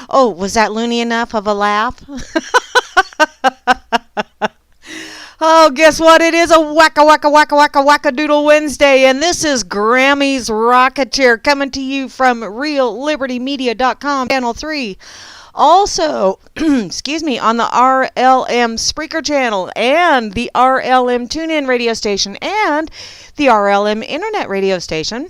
Oh, was that loony enough of a laugh? Oh, guess what? It is a whack-a-doodle Wednesday, and this is Grammy's Rocket Chair coming to you from reallibertymedia.com, Channel 3. Also, excuse me, on the RLM Spreaker channel and the RLM TuneIn radio station and the RLM Internet radio station.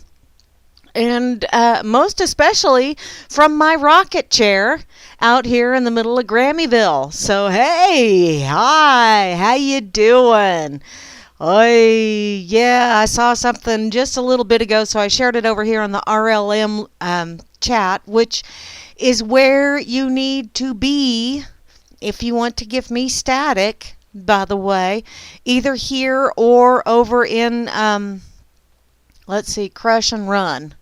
And most especially from my rocket chair out here in the middle of Grammyville. So hey, hi, how you doing? Yeah, I saw something just a little bit ago, so I shared it over here on the RLM chat, which is where you need to be if you want to give me static, by the way, either here or over in, let's see, Crush and Run.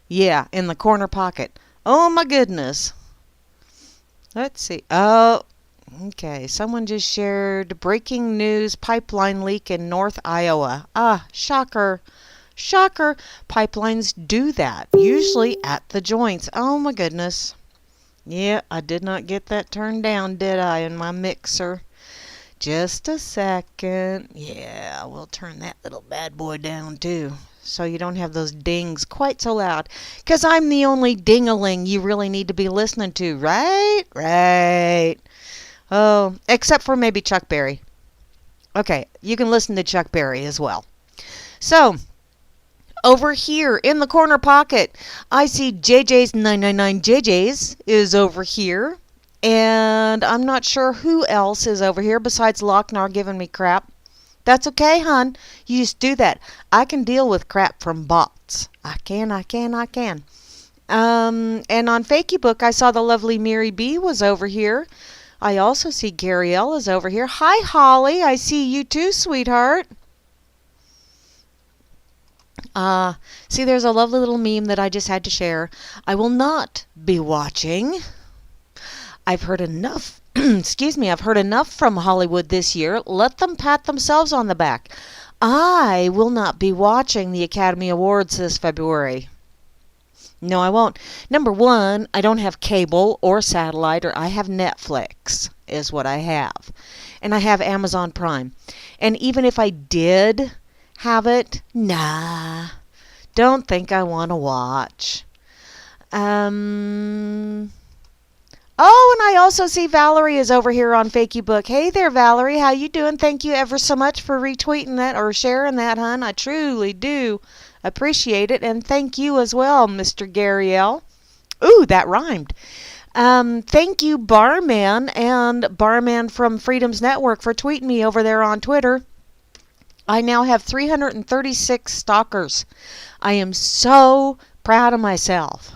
Yeah, in the corner pocket. Oh my goodness. Let's see. Oh, okay. Someone just shared breaking news pipeline leak in North Iowa. Ah, shocker. Shocker. Pipelines do that, usually at the joints. Oh my goodness. Yeah, I did not get that turned down, did I, in my mixer? Just a second. Yeah, we'll turn that little bad boy down too, so you don't have those dings quite so loud. Because I'm the only ding-a-ling you really need to be listening to, right? Right. Oh, except for maybe Chuck Berry. Okay, you can listen to Chuck Berry as well. So, over here in the corner pocket, I see JJ's 999 JJ's is over here. And I'm not sure who else is over here besides Lochnar giving me crap. That's okay, hon. You just do that. I can deal with crap from bots. I can. And on Fakeybook, I saw the lovely Mary B was over here. I also see Gary L is over here. Hi, Holly. I see you too, sweetheart. See, there's a lovely little meme that I just had to share. I will not be watching. I've heard enough. Excuse me, I've heard enough from Hollywood this year. Let them pat themselves on the back. I will not be watching the Academy Awards this February. No, I won't. Number one, I don't have cable or satellite, or I have Netflix, is what I have. And I have Amazon Prime. And even if I did have it, nah, don't think I want to watch. Oh, and I also see Valerie is over here on Fakeybook. Hey there, Valerie. How you doing? Thank you ever so much for retweeting that or sharing that, hon. I truly do appreciate it. And thank you as well, Mr. Gary L. Ooh, that rhymed. Thank you, Barman and Barman from Freedom's Network, for tweeting me over there on Twitter. I now have 336 stalkers. I am so proud of myself.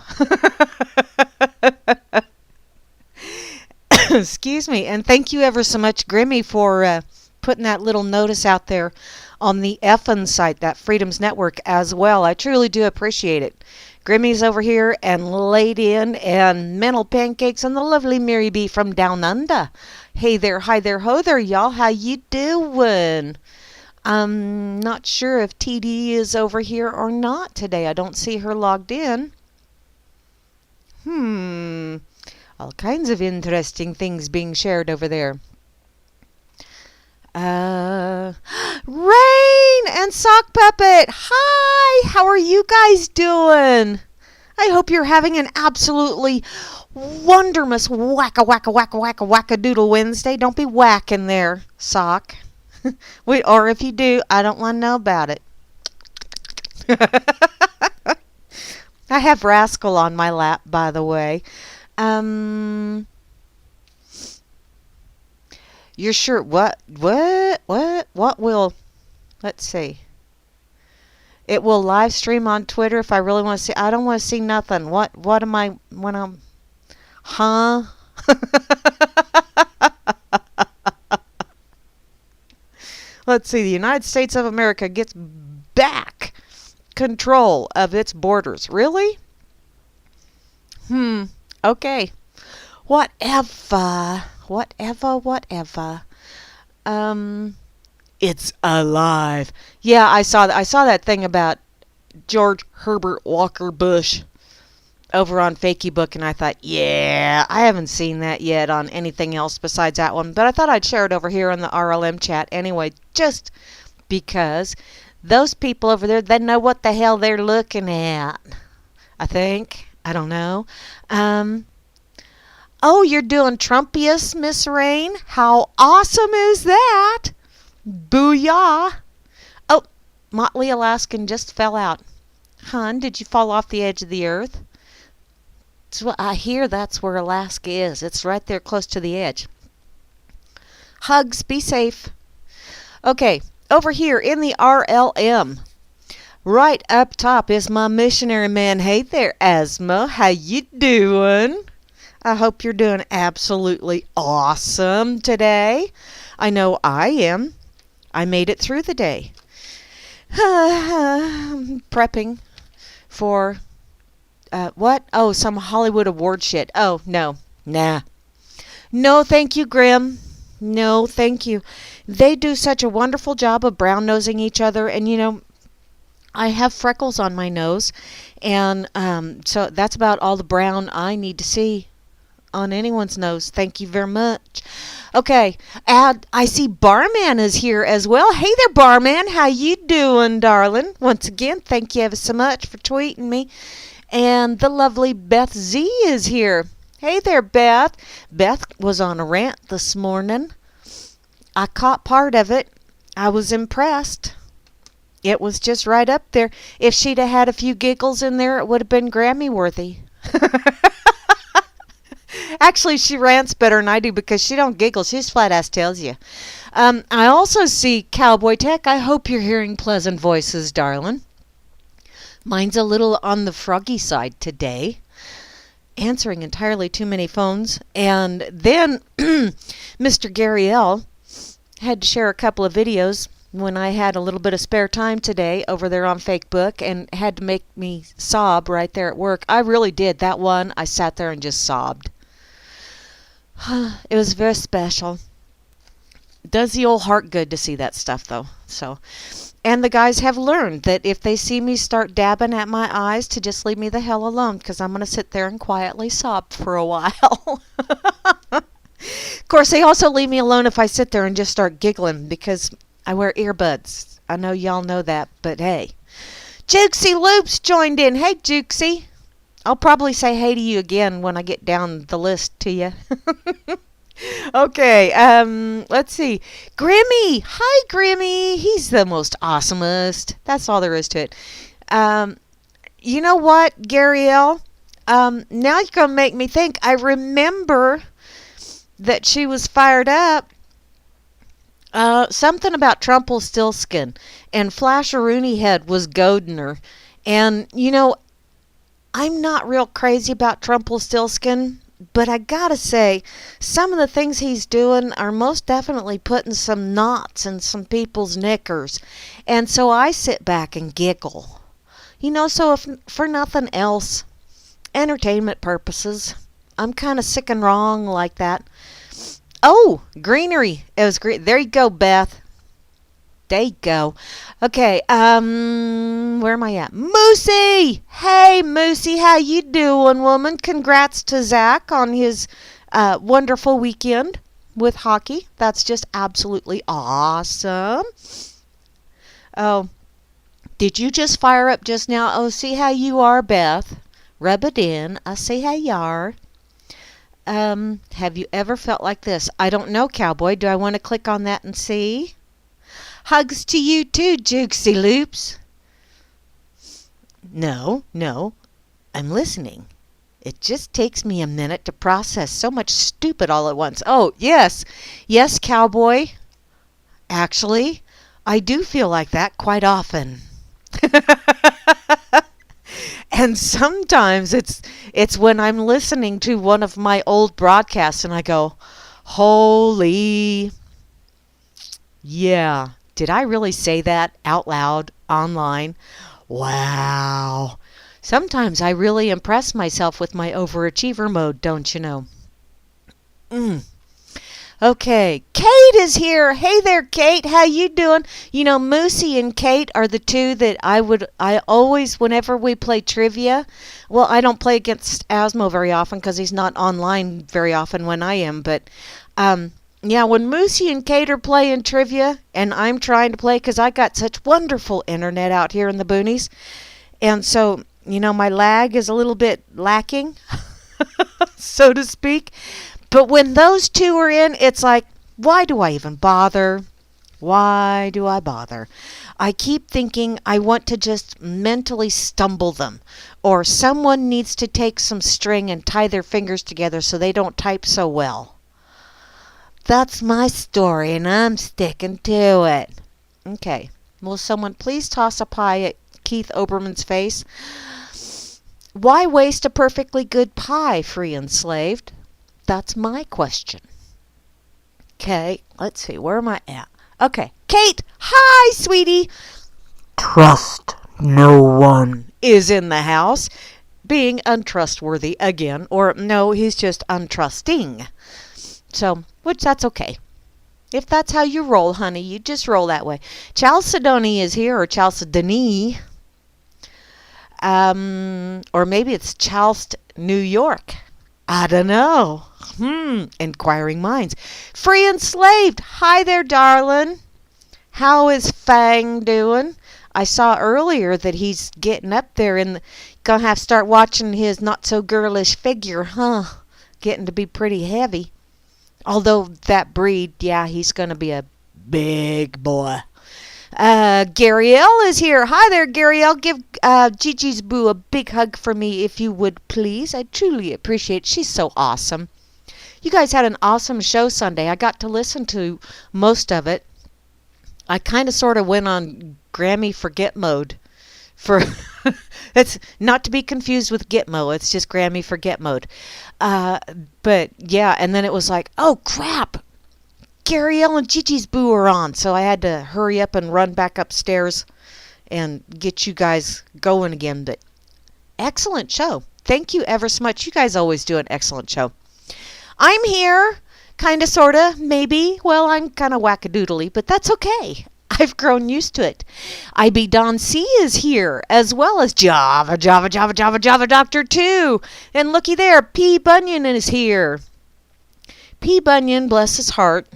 Excuse me. And thank you ever so much, Grammy, for putting that little notice out there on the effin' site, that Freedom's Network, as well. I truly do appreciate it. Grimmy's over here and laid in and mental pancakes and the lovely Mary B from Down Under. Hey there, hi there, ho there, y'all. How you doing? I'm not sure if TD is over here or not today. I don't see her logged in. All kinds of interesting things being shared over there. Rain and Sock Puppet. Hi, how are you guys doing? I hope you're having an absolutely wonderous whack-a-doodle Wednesday. Don't be whacking there, Sock. Or if you do, I don't want to know about it. I have Rascal on my lap, by the way. You're sure what will, let's see. It will live stream on Twitter if I really want to see. I don't want to see nothing. What am I when I'm, huh? Let's see. The United States of America gets back control of its borders. Really? Okay. Whatever. It's alive. Yeah, I saw that thing about George Herbert Walker Bush. over on Fakeybook, and I thought, yeah, I haven't seen that yet on anything else besides that one. But I thought I'd share it over here on the RLM chat anyway, just because those people over there, they know what the hell they're looking at. I think. I don't know. Oh, you're doing Trumpius, Miss Rain? How awesome is that? Booyah! Oh, Motley Alaskan just fell out. Hun, did you fall off the edge of the earth? So I hear that's where Alaska is. It's right there close to the edge. Hugs, be safe. Okay, over here in the RLM, right up top is my missionary man. Hey there, Asma. How you doing? I hope you're doing absolutely awesome today. I know I am. I made it through the day. Prepping for, what? Oh, some Hollywood award shit. Oh, no. Nah. No, thank you, Grim. No, thank you. They do such a wonderful job of brown-nosing each other, and you know, I have freckles on my nose, and so that's about all the brown I need to see on anyone's nose. Thank you very much. Okay, and I see Barman is here as well. Hey there, Barman. How you doing, darling? Once again, thank you ever so much for tweeting me. And the lovely Beth Z is here. Hey there, Beth. Beth was on a rant this morning. I caught part of it. I was impressed. It was just right up there. If she'd have had a few giggles in there, it would have been Grammy worthy. Actually, she rants better than I do because she don't giggle. She just flat ass tells you. I also see Cowboy Tech. I hope you're hearing pleasant voices, darling. Mine's a little on the froggy side today, answering entirely too many phones. And then Mr. Gary L. had to share a couple of videos when I had a little bit of spare time today over there on Fakebook, and had to make me sob right there at work. I really did. That one, I sat there and just sobbed. It was very special. Does the old heart good to see that stuff, though. So, and the guys have learned that if they see me start dabbing at my eyes, to just leave me the hell alone, because I'm going to sit there and quietly sob for a while. Of course, they also leave me alone if I sit there and just start giggling, because I wear earbuds. I know y'all know that, but hey. Jukesy Loops joined in. Hey, Jukesy. I'll probably say hey to you again when I get down the list to you. Okay, let's see. Grimmy. Hi, Grimmy. He's the most awesomest. That's all there is to it. You know what, Gary L? Now you're going to make me think. I remember that she was fired up. Something about Trumpelstiltskin, and Flasheroony Head was goading her. And, you know, I'm not real crazy about Trumpelstiltskin, but I gotta say, some of the things he's doing are most definitely putting some knots in some people's knickers. And so I sit back and giggle. You know, so if for nothing else, entertainment purposes, I'm kind of sick and wrong like that. Oh, greenery. It was great. There you go, Beth. There you go. Okay, where am I at? Moosey! Hey, Moosey, how you doing, woman? Congrats to Zach on his wonderful weekend with hockey. That's just absolutely awesome. Oh, did you just fire up just now? Oh, see how you are, Beth. Rub it in. I see how you are. Have you ever felt like this? I don't know, Cowboy. Do I want to click on that and see? Hugs to you too, Jukesy Loops. No, I'm listening. It just takes me a minute to process so much stupid all at once. Oh, yes, Cowboy. Actually, I do feel like that quite often. And sometimes it's when I'm listening to one of my old broadcasts and I go, holy, yeah, did I really say that out loud online? Wow. Sometimes I really impress myself with my overachiever mode, don't you know? Okay, Kate is here. Hey there, Kate. How you doing? You know, Moosey and Kate are the two that I always, whenever we play trivia, well, I don't play against Asmo very often because he's not online very often when I am, but yeah, when Moosey and Kate are playing trivia and I'm trying to play because I got such wonderful internet out here in the boonies, and so, you know, my lag is a little bit lacking, so to speak. But when those two are in, it's like, why do I even bother? Why do I bother? I keep thinking I want to just mentally stumble them, or someone needs to take some string and tie their fingers together so they don't type so well. That's my story, and I'm sticking to it. Okay. Will someone please toss a pie at Keith Oberman's face? Why waste a perfectly good pie, free and enslaved? That's my question. Okay, let's see. Where am I at? Okay. Kate, hi, sweetie. Trust no one is in the house. Being untrustworthy again. Or no, he's just untrusting. So, which that's okay. If that's how you roll, honey, you just roll that way. Chalcedony is here, or Chalcedony. Or maybe it's Charleston, New York. I don't know. Inquiring minds. Free enslaved. Hi there, darling. How is Fang doing? I saw earlier that he's getting up there and gonna have to start watching his not so girlish figure, huh? Getting to be pretty heavy. Although that breed, yeah, he's gonna be a big boy. Gary L is here. Hi there, Gary L. Give Gigi's Boo a big hug for me if you would, please. I truly appreciate it. She's so awesome. You guys had an awesome show Sunday. I got to listen to most of it. I kind of sort of went on Grammy forget mode. For it's not to be confused with Gitmo. It's just Grammy forget mode. But yeah, and then it was like, oh crap. Gary L and Gigi's Boo are on, so I had to hurry up and run back upstairs and get you guys going again. But excellent show. Thank you ever so much. You guys always do an excellent show. I'm here, kind of, sort of, maybe. Well, I'm kind of whack-a-doodly, but that's okay. I've grown used to it. IB Don C is here, as well as Java Doctor 2. And looky there, P. Bunyan is here. P. Bunyan, bless his heart.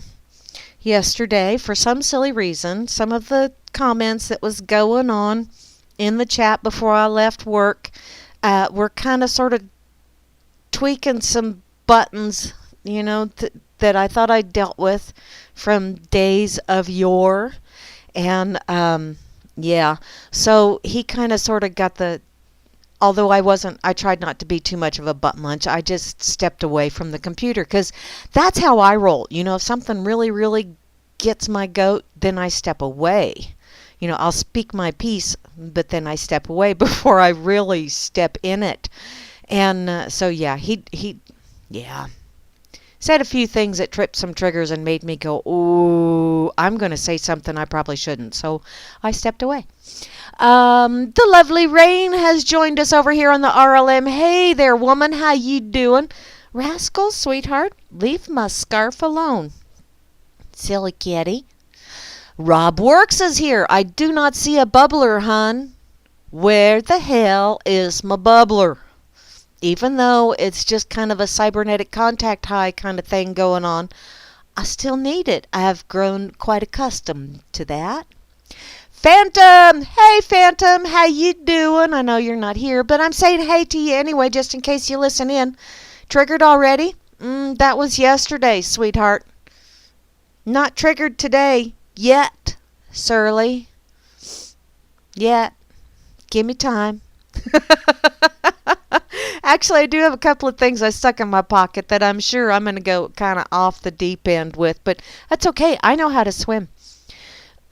Yesterday, for some silly reason, some of the comments that was going on in the chat before I left work were kind of sort of tweaking some buttons, you know, that I thought I dealt with from days of yore. And, yeah, so he kind of sort of got the, although I tried not to be too much of a butt munch. I just stepped away from the computer because that's how I roll. You know, if something really, really gets my goat, then I step away. You know, I'll speak my piece, but then I step away before I really step in it. And so, yeah, he said a few things that tripped some triggers and made me go, ooh, I'm going to say something I probably shouldn't. So I stepped away. The lovely Rain has joined us over here on the RLM. Hey there, woman. How you doing? Rascal, sweetheart, leave my scarf alone. Silly kitty. Rob Works is here. I do not see a bubbler, hun. Where the hell is my bubbler? Even though it's just kind of a cybernetic contact high kind of thing going on, I still need it. I have grown quite accustomed to that. Phantom! Hey, Phantom! How you doing? I know you're not here, but I'm saying hey to you anyway, just in case you listen in. Triggered already? That was yesterday, sweetheart. Not triggered today. Yet, Surly. Yet. Give me time. Actually, I do have a couple of things I stuck in my pocket that I'm sure I'm going to go kind of off the deep end with, but that's okay. I know how to swim.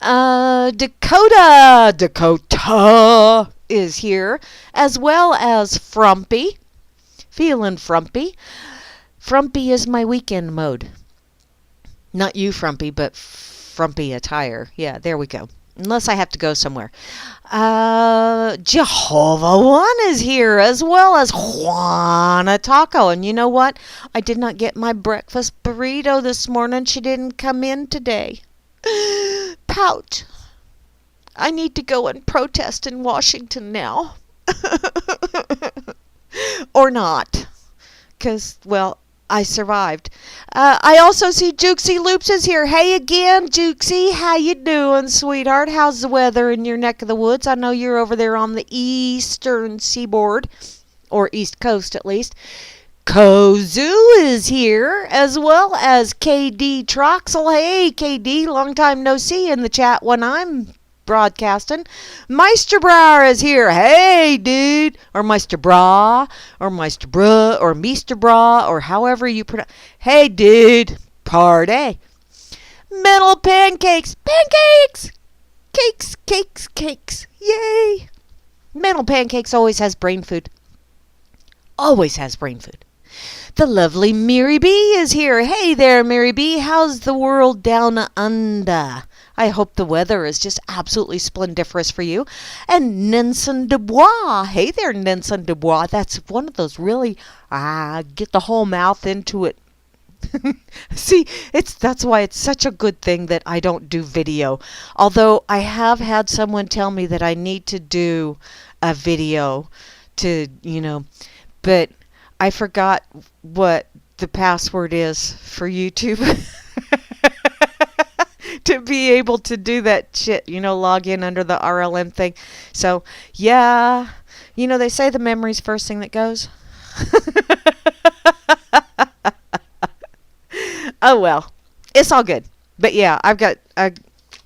Dakota is here, as well as Frumpy. Feeling frumpy. Frumpy is my weekend mode. Not you, Frumpy, but frumpy attire. Yeah, there we go. unless I have to go somewhere. Jehovah One is here, as well as Juana Taco. And you know what? I did not get my breakfast burrito this morning. She didn't come in today. Pout. I need to go and protest in Washington now. Or not. Because, well, I survived. I also see Jukesy Loops is here. Hey again, Jukesy. How you doing, sweetheart? How's the weather in your neck of the woods? I know you're over there on the eastern seaboard, or east coast at least. Kozu is here, as well as KD Troxel. Hey, KD, long time no see in the chat when I'm broadcasting. Meisterbrower is here. Hey, dude. Or Meisterbra, or Meisterbra, or Meesterbra, or however you pronounce. Hey, dude. Party. Metal pancakes. Pancakes. Cakes, cakes, cakes. Yay. Metal pancakes always has brain food. Always has brain food. The lovely Mary B is here. Hey there, Mary B. How's the world down under? I hope the weather is just absolutely splendiferous for you. And Nelson Dubois. Hey there, Nelson Dubois. That's one of those really, get the whole mouth into it. See, that's why it's such a good thing that I don't do video. Although I have had someone tell me that I need to do a video to, but I forgot what the password is for YouTube. To be able to do that shit, log in under the RLM thing. So, yeah, they say the memory's first thing that goes. Oh, well, it's all good. But yeah, I got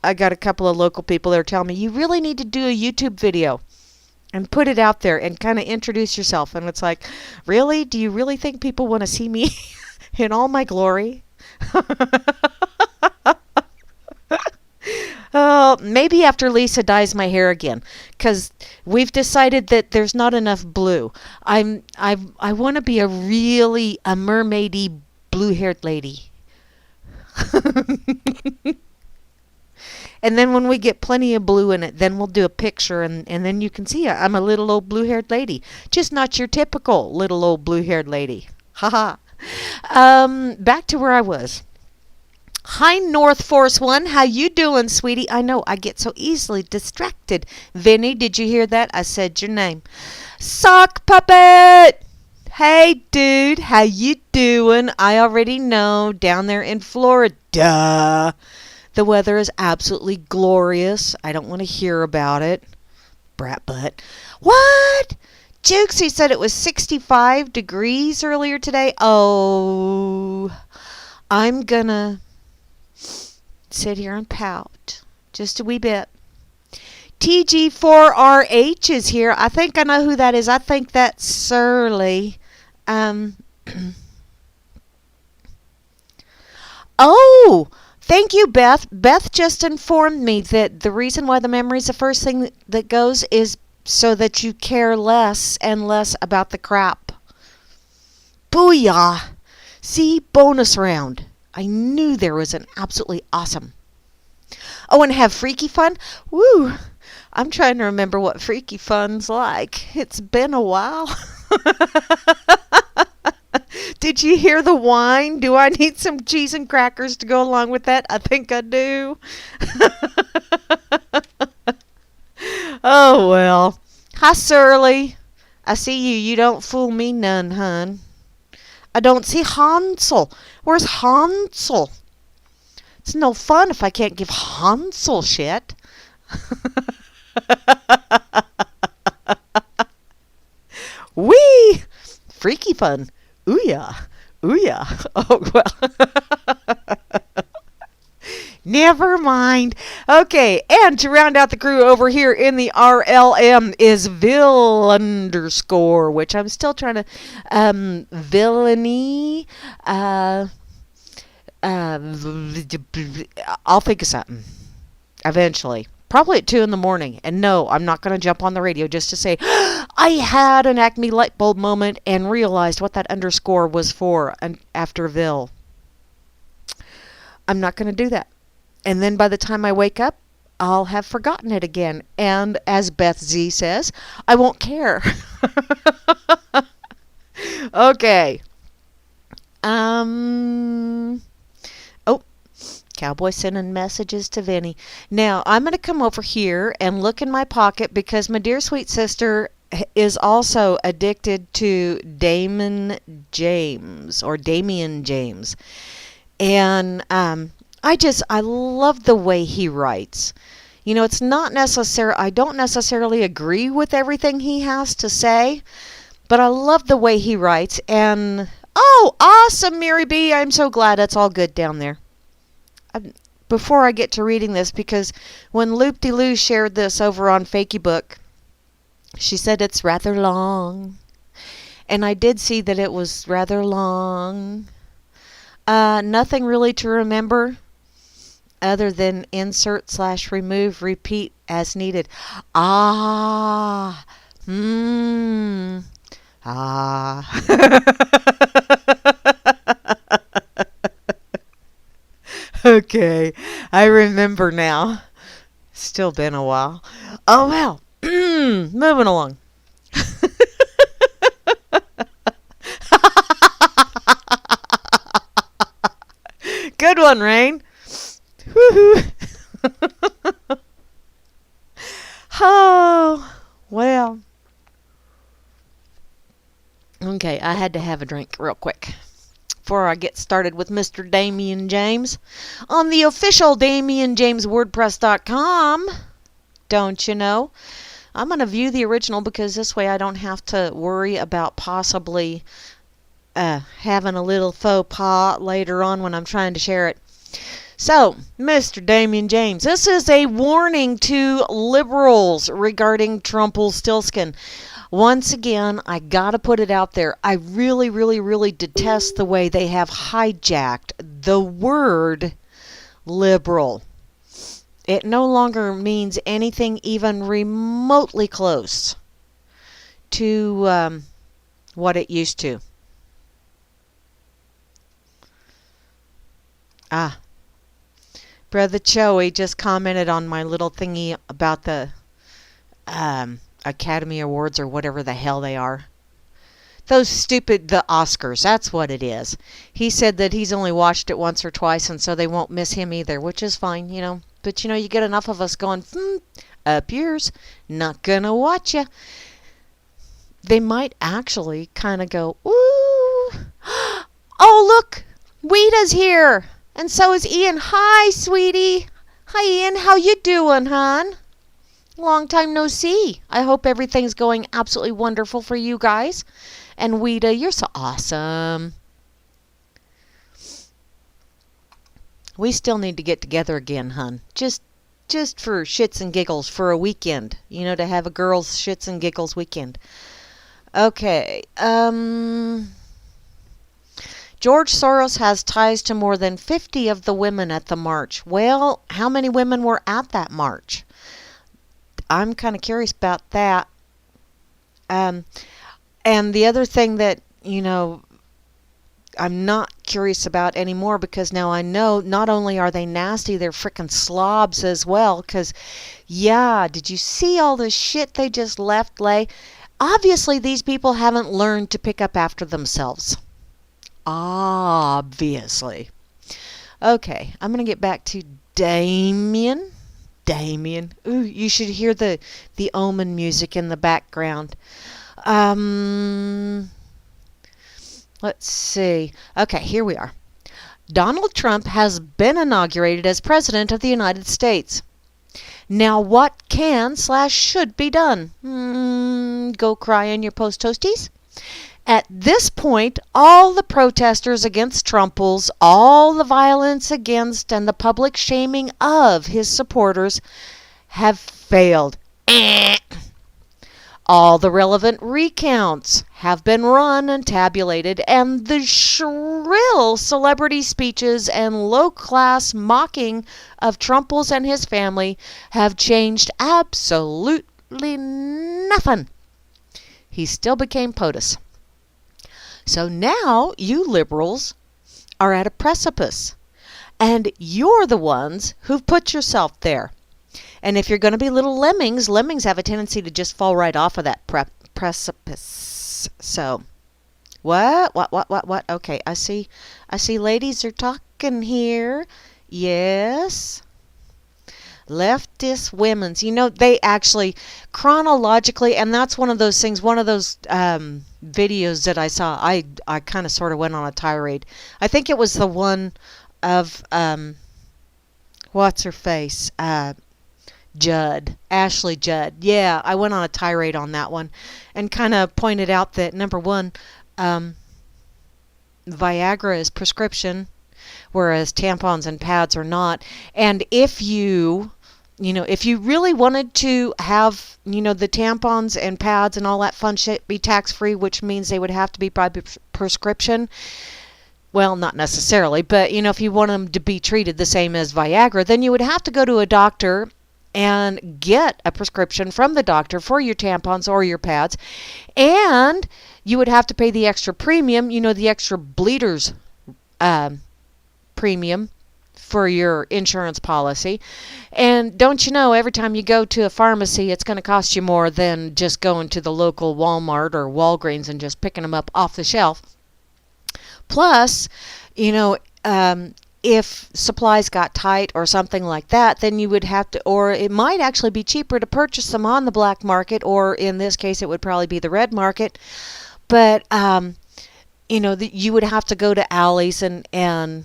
a couple of local people that are telling me, you really need to do a YouTube video and put it out there and kind of introduce yourself. And it's like, really? Do you really think people want to see me in all my glory? Maybe after Lisa dyes my hair again, because we've decided that there's not enough blue. I want to be a mermaidy blue-haired lady. And then when we get plenty of blue in it, then we'll do a picture, and then you can see I'm a little old blue-haired lady. Just not your typical little old blue-haired lady. Haha. Back to where I was. Hi, North Force One. How you doing, sweetie? I know I get so easily distracted. Vinny, did you hear that? I said your name. Sock Puppet! Hey, dude. How you doing? I already know. Down there in Florida, the weather is absolutely glorious. I don't want to hear about it. Brat butt. What? Jukesy said it was 65 degrees earlier today. Oh, I'm gonna sit here and pout just a wee bit. TG4RH is here. I think I know who that is. I think that's Surly. Oh, thank you, Beth. Beth just informed me that the reason why the memory is the first thing that goes is so that you care less and less about the crap. Booyah! See, bonus round. I knew there was an absolutely awesome. Oh, and have freaky fun? Woo! I'm trying to remember what freaky fun's like. It's been a while. Did you hear the whine? Do I need some cheese and crackers to go along with that? I think I do. Oh, well. Hi, Surly. I see you. You don't fool me none, hun. I don't see Hansel. Where's Hansel? It's no fun if I can't give Hansel shit. Wee! Freaky fun. Ooh yeah. Ooh yeah. Oh, well. Never mind. Okay, and to round out the crew over here in the RLM is Vil _, which I'm still trying to villainy. I'll think of something eventually. Probably at 2 in the morning. And no, I'm not going to jump on the radio just to say, I had an Acme light bulb moment and realized what that underscore was for after Vil. I'm not going to do that. And then by the time I wake up, I'll have forgotten it again. And as Beth Z says, I won't care. Okay. Oh, Cowboy sending messages to Vinny. Now, I'm going to come over here and look in my pocket because my dear sweet sister is also addicted to Damon James or Damian James. And I love the way he writes. You know, it's not necessary. I don't necessarily agree with everything he has to say, but I love the way he writes. And oh, awesome, Mary B. I'm so glad it's all good down there. Before I get to reading this, because when Loop-de-Loo shared this over on Fakeybook, she said it's rather long. And I did see that it was rather long. Nothing really to remember other than insert / remove, repeat as needed. Ah. Okay, I remember now. Still been a while. Oh well. Moving along. Good one, Rain. Woohoo. Oh, well. Okay, I had to have a drink real quick before I get started with Mr. Damian James on the official DamianJamesWordPress.com. Don't you know? I'm going to view the original because this way I don't have to worry about possibly having a little faux pas later on when I'm trying to share it. So, Mr. Damian James, this is a warning to liberals regarding Trumpelstiltskin. Once again, I gotta put it out there. I really, really, really detest the way they have hijacked the word liberal. It no longer means anything even remotely close to what it used to. Brother Joey just commented on my little thingy about the Academy Awards or whatever the hell they are. The Oscars, that's what it is. He said that he's only watched it once or twice, and so they won't miss him either, which is fine, you know. But, you know, you get enough of us going, up yours, not gonna watch ya. They might actually kind of go, ooh, oh, look, Weeda's here, and so is Ian. Hi, sweetie. Hi, Ian. How you doing, hon? Long time no see. I hope everything's going absolutely wonderful for you guys. And Weeda, you're so awesome. We still need to get together again, hun. Just for shits and giggles for a weekend. You know, to have a girls' shits and giggles weekend. Okay. George Soros has ties to more than 50 of the women at the march. Well, how many women were at that march? I'm kind of curious about that. And the other thing that, you know, I'm not curious about anymore because now I know not only are they nasty, they're frickin' slobs as well. Because, yeah, did you see all the shit they just left lay? Obviously, these people haven't learned to pick up after themselves. Obviously. Okay, I'm going to get back to Damien. Ooh, you should hear the Omen music in the background. Let's see. Okay, here we are. Donald Trump has been inaugurated as President of the United States. Now what can / should be done? Go cry in your post toasties? At this point, all the protesters against Trumples, all the violence against and the public shaming of his supporters have failed. All the relevant recounts have been run and tabulated, and the shrill celebrity speeches and low-class mocking of Trumples and his family have changed absolutely nothing. He still became POTUS. So now you liberals are at a precipice, and you're the ones who've put yourself there. And if you're going to be little lemmings, lemmings have a tendency to just fall right off of that precipice. So, what? Okay, I see ladies are talking here. Yes. Leftist women's. You know, they actually, chronologically, and that's one of those things, one of those videos that I saw, I kind of sort of went on a tirade. I think it was the one of, what's her face? Ashley Judd. Yeah, I went on a tirade on that one and kind of pointed out that, number one, Viagra is prescription, whereas tampons and pads are not. And if you really wanted to have, the tampons and pads and all that fun shit be tax-free, which means they would have to be by prescription. Well, not necessarily, but, if you want them to be treated the same as Viagra, then you would have to go to a doctor and get a prescription from the doctor for your tampons or your pads. And you would have to pay the extra premium, the extra bleeders premium for your insurance policy. And don't you know, every time you go to a pharmacy, it's going to cost you more than just going to the local Walmart or Walgreens and just picking them up off the shelf. Plus, if supplies got tight or something like that, then you would have to, or it might actually be cheaper to purchase them on the black market, or in this case, it would probably be the red market. But, you would have to go to alleys and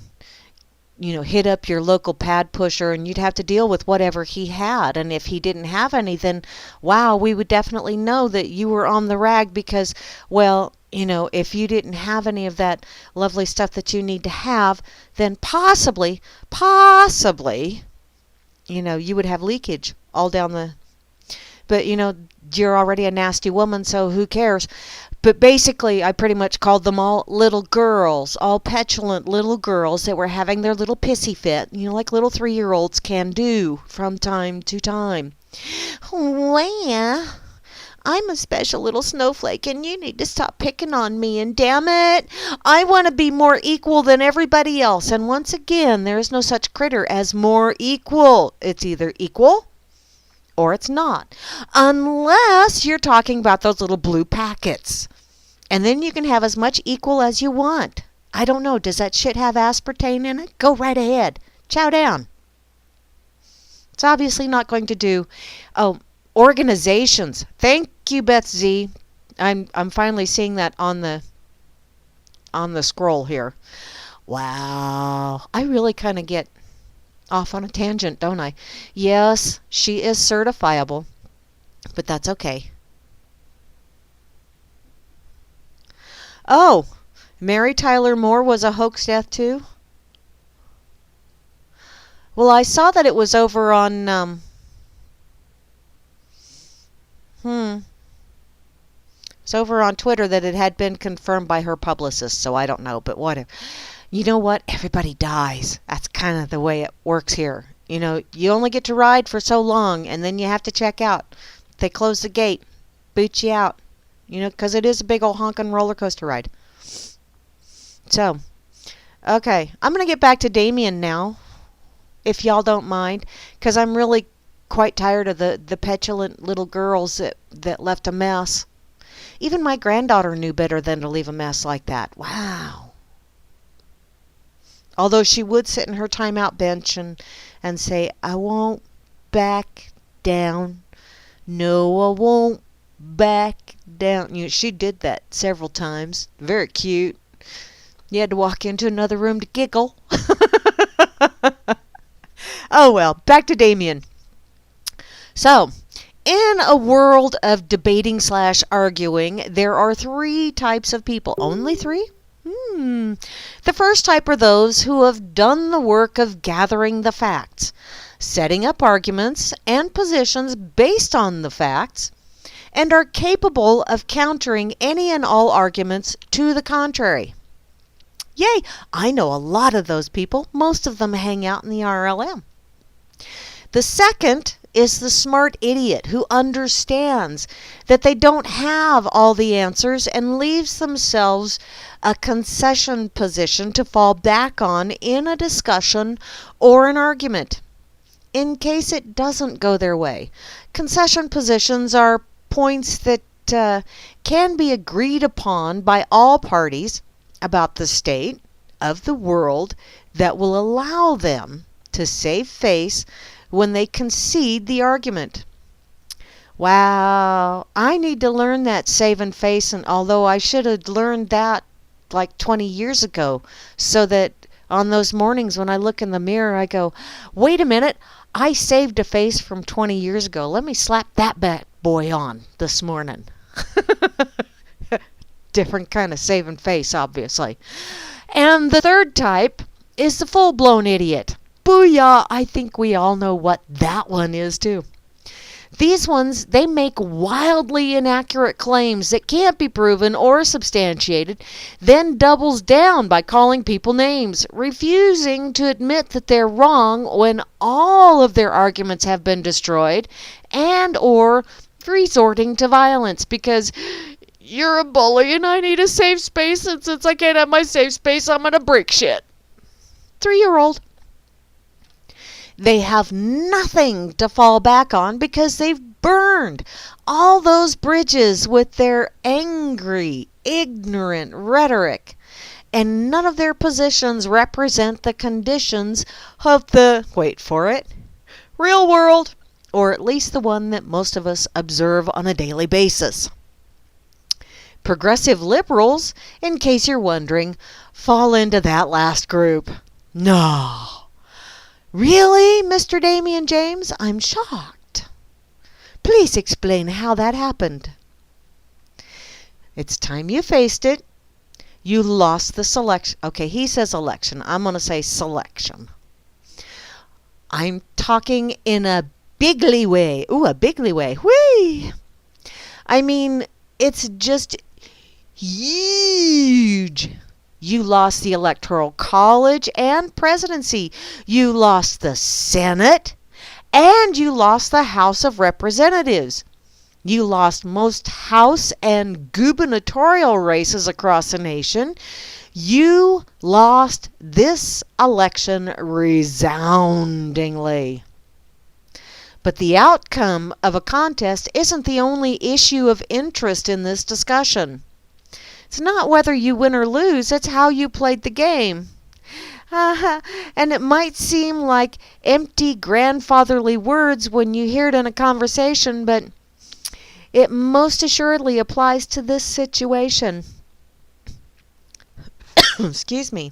hit up your local pad pusher, and you'd have to deal with whatever he had. And if he didn't have any, then, wow, we would definitely know that you were on the rag because, well, if you didn't have any of that lovely stuff that you need to have, then possibly, you would have leakage all down the... But, you're already a nasty woman, so who cares? But basically, I pretty much called them all little girls, all petulant little girls that were having their little pissy fit, like little 3-year-olds can do from time to time. Well, I'm a special little snowflake, and you need to stop picking on me, and damn it, I want to be more equal than everybody else. And once again, there is no such critter as more equal. It's either equal or it's not, unless you're talking about those little blue packets. And then you can have as much equal as you want. I don't know, does that shit have aspartame in it? Go right ahead. Chow down. It's obviously not going to do. Oh, organizations. Thank you, Beth Z. I'm finally seeing that on the scroll here. Wow. I really kind of get off on a tangent, don't I? Yes, she is certifiable, but that's okay. Oh, Mary Tyler Moore was a hoax death too? Well, I saw that it was over on it's over on Twitter that it had been confirmed by her publicist, so I don't know, but whatever. You know what? Everybody dies. That's kind of the way it works here. You only get to ride for so long, and then you have to check out. They close the gate, boot you out, because it is a big old honkin' roller coaster ride. So, okay, I'm going to get back to Damien now, if y'all don't mind, because I'm really quite tired of the petulant little girls that left a mess. Even my granddaughter knew better than to leave a mess like that. Wow. Although she would sit in her timeout bench and say, I won't back down. No, I won't back down. She did that several times. Very cute. You had to walk into another room to giggle. Oh, well, back to Damien. So, in a world of debating / arguing, there are 3 types of people. Only 3? The first type are those who have done the work of gathering the facts, setting up arguments and positions based on the facts, and are capable of countering any and all arguments to the contrary. Yay, I know a lot of those people. Most of them hang out in the RLM. The second is the smart idiot who understands that they don't have all the answers and leaves themselves a concession position to fall back on in a discussion or an argument. in case it doesn't go their way. Concession positions are points that can be agreed upon by all parties about the state of the world that will allow them to save face when they concede the argument. Wow, I need to learn that saving face, and although I should have learned that like 20 years ago, so that on those mornings when I look in the mirror, I go, wait a minute, I saved a face from 20 years ago. Let me slap that bad boy on this morning. Different kind of saving face, obviously. And the third type is the full-blown idiot. Booyah! I think we all know what that one is, too. These ones, they make wildly inaccurate claims that can't be proven or substantiated, then doubles down by calling people names, refusing to admit that they're wrong when all of their arguments have been destroyed, and or resorting to violence because you're a bully and I need a safe space, and since I can't have my safe space, I'm gonna break shit. 3-year-old. They have nothing to fall back on because they've burned all those bridges with their angry, ignorant rhetoric. And none of their positions represent the conditions of the, wait for it, real world, or at least the one that most of us observe on a daily basis. Progressive liberals, in case you're wondering, fall into that last group. No. Really, Mr. Damian James? I'm shocked. Please explain how that happened. It's time you faced it. You lost the selection. Okay, he says election. I'm going to say selection. I'm talking in a bigly way. Ooh, a bigly way. Whee! I mean, it's just huge. You lost the Electoral College and presidency. You lost the Senate. And you lost the House of Representatives. You lost most House and gubernatorial races across the nation. You lost this election resoundingly. But the outcome of a contest isn't the only issue of interest in this discussion. It's not whether you win or lose, it's how you played the game. And it might seem like empty grandfatherly words when you hear it in a conversation, but it most assuredly applies to this situation. Excuse me.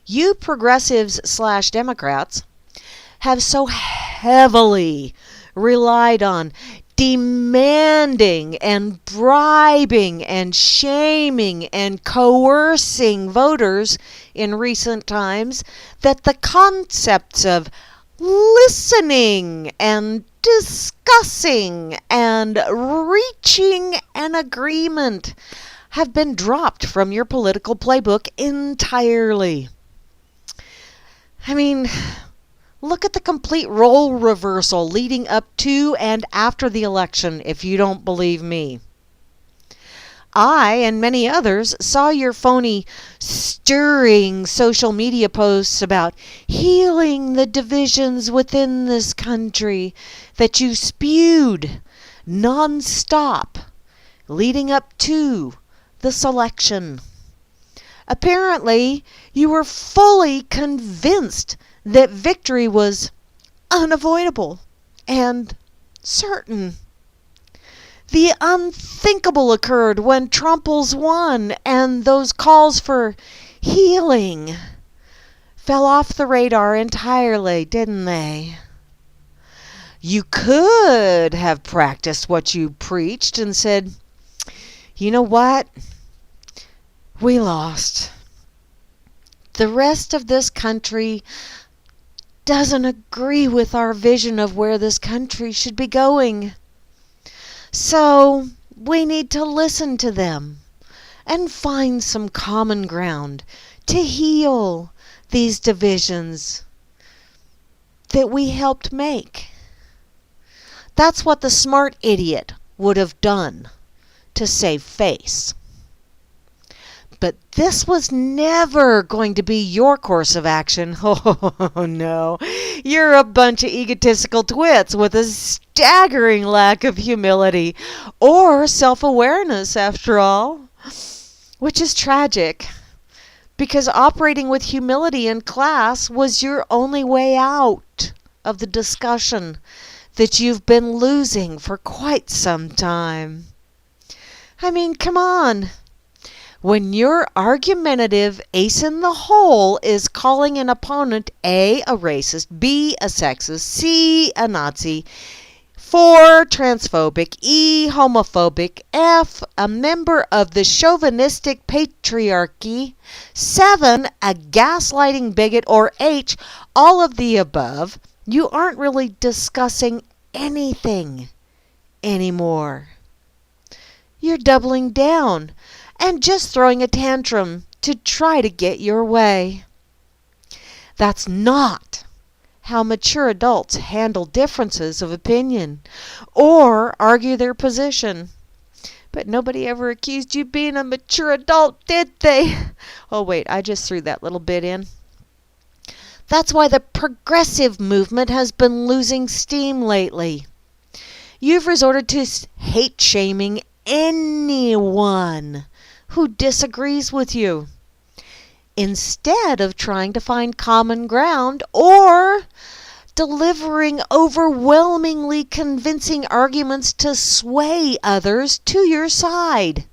You progressives/Democrats have so heavily relied on demanding and bribing and shaming and coercing voters in recent times that the concepts of listening and discussing and reaching an agreement have been dropped from your political playbook entirely. I mean, look at the complete role reversal leading up to and after the election, if you don't believe me. I and many others saw your phony, stirring social media posts about healing the divisions within this country that you spewed non-stop leading up to this election. Apparently, you were fully convinced that victory was unavoidable and certain. The unthinkable occurred when Trumples won, and those calls for healing fell off the radar entirely, didn't they? You could have practiced what you preached and said, you know what? We lost. The rest of this country doesn't agree with our vision of where this country should be going. So we need to listen to them and find some common ground to heal these divisions that we helped make. That's what the smart idiot would have done to save face. But this was never going to be your course of action. Oh, no. You're a bunch of egotistical twits with a staggering lack of humility or self-awareness, after all. Which is tragic, because operating with humility in class was your only way out of the discussion that you've been losing for quite some time. I mean, come on. When your argumentative ace in the hole is calling an opponent A, a racist, B, a sexist, C, a Nazi, 4, transphobic, E, homophobic, F, a member of the chauvinistic patriarchy, 7, a gaslighting bigot, or H, all of the above, you aren't really discussing anything anymore. You're doubling down and just throwing a tantrum to try to get your way. That's not how mature adults handle differences of opinion or argue their position. But nobody ever accused you of being a mature adult, did they? Oh, wait, I just threw that little bit in. That's why the progressive movement has been losing steam lately. You've resorted to hate-shaming anyone who disagrees with you, instead of trying to find common ground or delivering overwhelmingly convincing arguments to sway others to your side.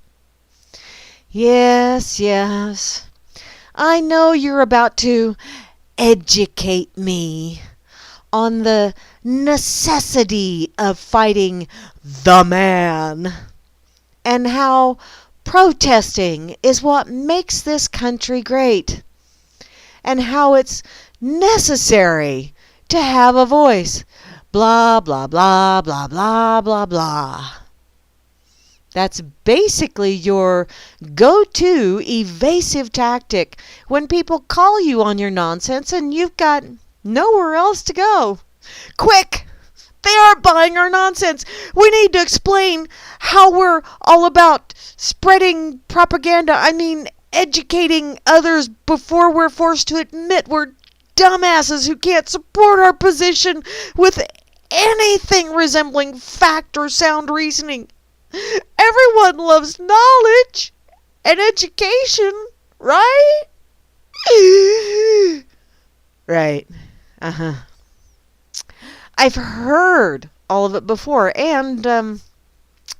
Yes, I know you're about to educate me on the necessity of fighting the man and how protesting is what makes this country great, and how it's necessary to have a voice. Blah, blah, blah, blah, blah, blah, blah. That's basically your go-to evasive tactic when people call you on your nonsense and you've got nowhere else to go. Quick! They are buying our nonsense. We need to explain how we're all about spreading propaganda. I mean, educating others before we're forced to admit we're dumbasses who can't support our position with anything resembling fact or sound reasoning. Everyone loves knowledge and education, right? Right. I've heard all of it before, and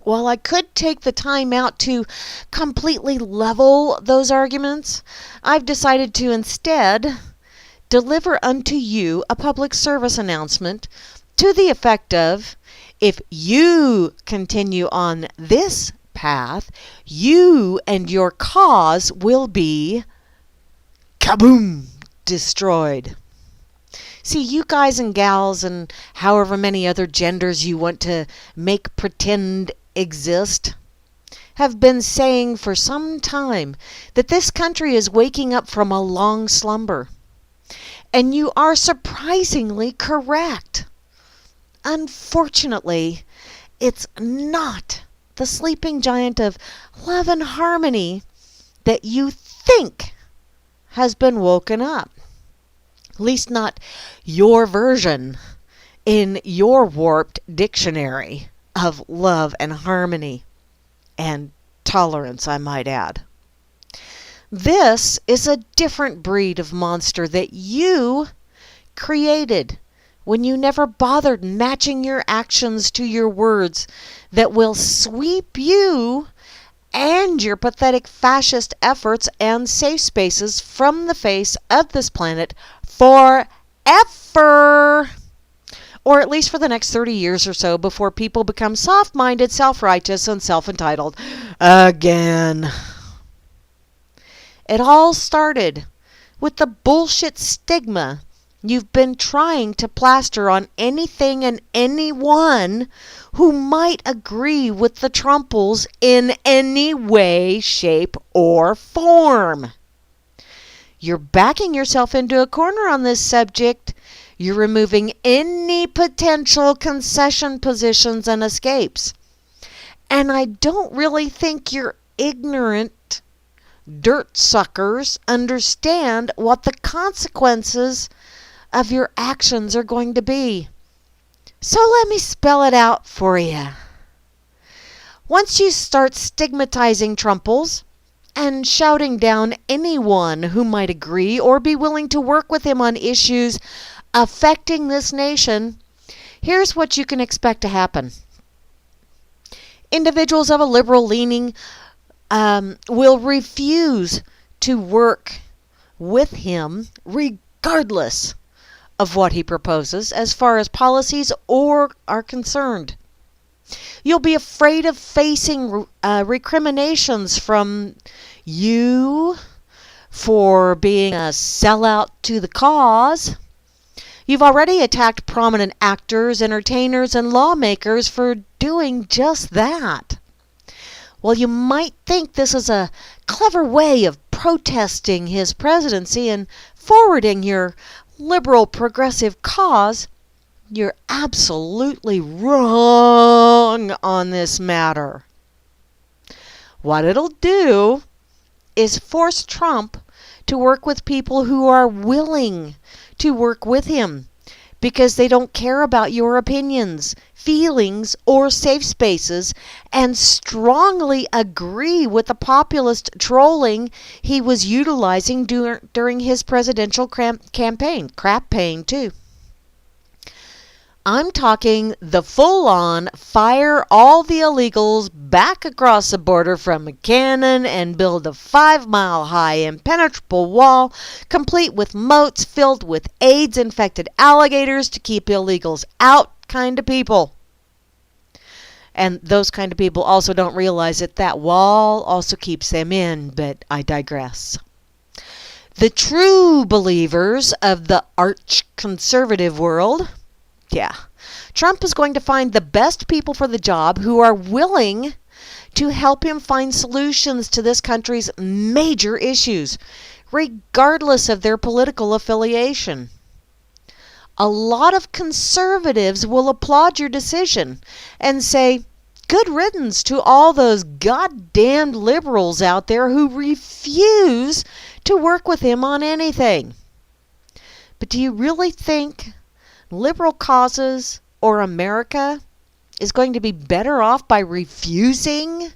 while I could take the time out to completely level those arguments, I've decided to instead deliver unto you a public service announcement to the effect of, if you continue on this path, you and your cause will be kaboom, destroyed. See, you guys and gals and however many other genders you want to make pretend exist have been saying for some time that this country is waking up from a long slumber. And you are surprisingly correct. Unfortunately, it's not the sleeping giant of love and harmony that you think has been woken up. At least not your version in your warped dictionary of love and harmony and tolerance, I might add. This is a different breed of monster that you created when you never bothered matching your actions to your words, that will sweep you and your pathetic fascist efforts and safe spaces from the face of this planet forever. Or at least for the next 30 years or so, before people become soft-minded, self-righteous, and self-entitled again. It all started with the bullshit stigma you've been trying to plaster on anything and anyone who might agree with the Trumples in any way, shape, or form. You're backing yourself into a corner on this subject. You're removing any potential concession positions and escapes. And I don't really think you're ignorant dirt suckers understand what the consequences of your actions are going to be. So let me spell it out for you. Once you start stigmatizing Trumples and shouting down anyone who might agree or be willing to work with him on issues affecting this nation, here's what you can expect to happen. Individuals of a liberal leaning will refuse to work with him regardless of what he proposes as far as policies are concerned. You'll be afraid of facing recriminations from you for being a sellout to the cause. You've already attacked prominent actors, entertainers, and lawmakers for doing just that. Well, you might think this is a clever way of protesting his presidency and forwarding your liberal progressive cause. You're absolutely wrong on this matter. What it'll do is force Trump to work with people who are willing to work with him because they don't care about your opinions, feelings, or safe spaces, and strongly agree with the populist trolling he was utilizing during his presidential campaign. Crap-paying, too. I'm talking the full-on fire all the illegals back across the border from a cannon and build a 5-mile-high impenetrable wall complete with moats filled with AIDS-infected alligators to keep illegals out kind of people. And those kind of people also don't realize that that wall also keeps them in, but I digress. The true believers of the arch-conservative world, yeah, Trump is going to find the best people for the job who are willing to help him find solutions to this country's major issues, regardless of their political affiliation. A lot of conservatives will applaud your decision and say, good riddance to all those goddamned liberals out there who refuse to work with him on anything. But do you really think liberal causes or America is going to be better off by refusing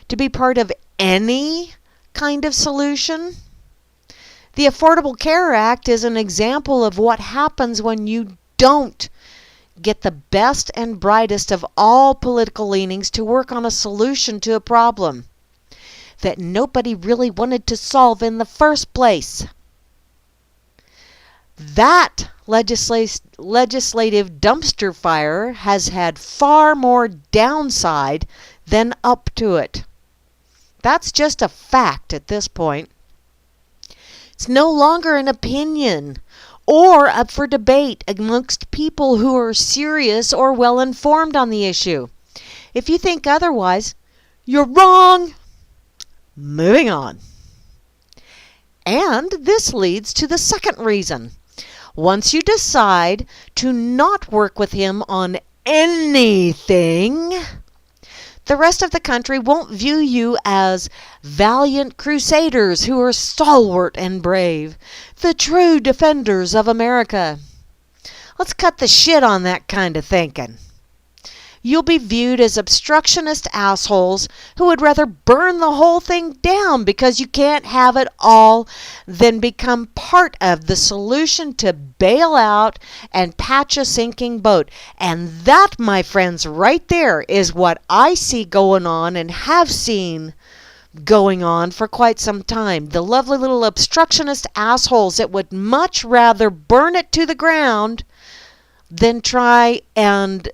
to be part of any kind of solution? The Affordable Care Act is an example of what happens when you don't get the best and brightest of all political leanings to work on a solution to a problem that nobody really wanted to solve in the first place. That legislative dumpster fire has had far more downside than up to it. That's just a fact at this point. It's no longer an opinion or up for debate amongst people who are serious or well informed on the issue. If you think otherwise, you're wrong. Moving on. And this leads to the second reason. Once you decide to not work with him on anything, the rest of the country won't view you as valiant crusaders who are stalwart and brave, the true defenders of America. Let's cut the shit on that kind of thinking. You'll be viewed as obstructionist assholes who would rather burn the whole thing down because you can't have it all than become part of the solution to bail out and patch a sinking boat. And that, my friends, right there is what I see going on and have seen going on for quite some time. The lovely little obstructionist assholes that would much rather burn it to the ground than try and,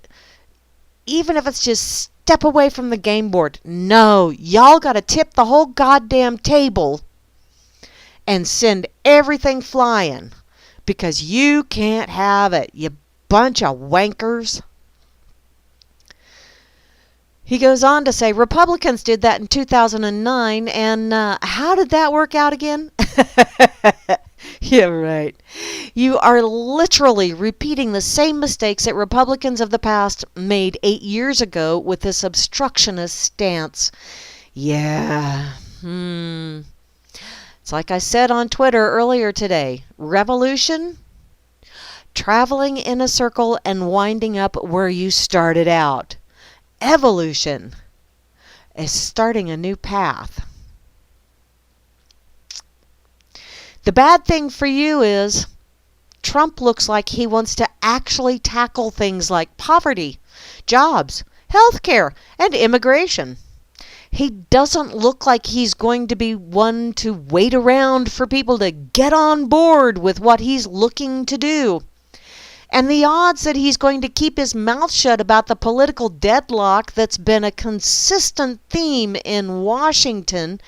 even if it's just step away from the game board. No, y'all got to tip the whole goddamn table and send everything flying because you can't have it, you bunch of wankers. He goes on to say, Republicans did that in 2009, and how did that work out again? Yeah, right. You are literally repeating the same mistakes that Republicans of the past made 8 years ago with this obstructionist stance. Yeah. It's like I said on Twitter earlier today. Revolution, traveling in a circle and winding up where you started out. Evolution is starting a new path. The bad thing for you is Trump looks like he wants to actually tackle things like poverty, jobs, healthcare, and immigration. He doesn't look like he's going to be one to wait around for people to get on board with what he's looking to do. And the odds that he's going to keep his mouth shut about the political deadlock that's been a consistent theme in Washington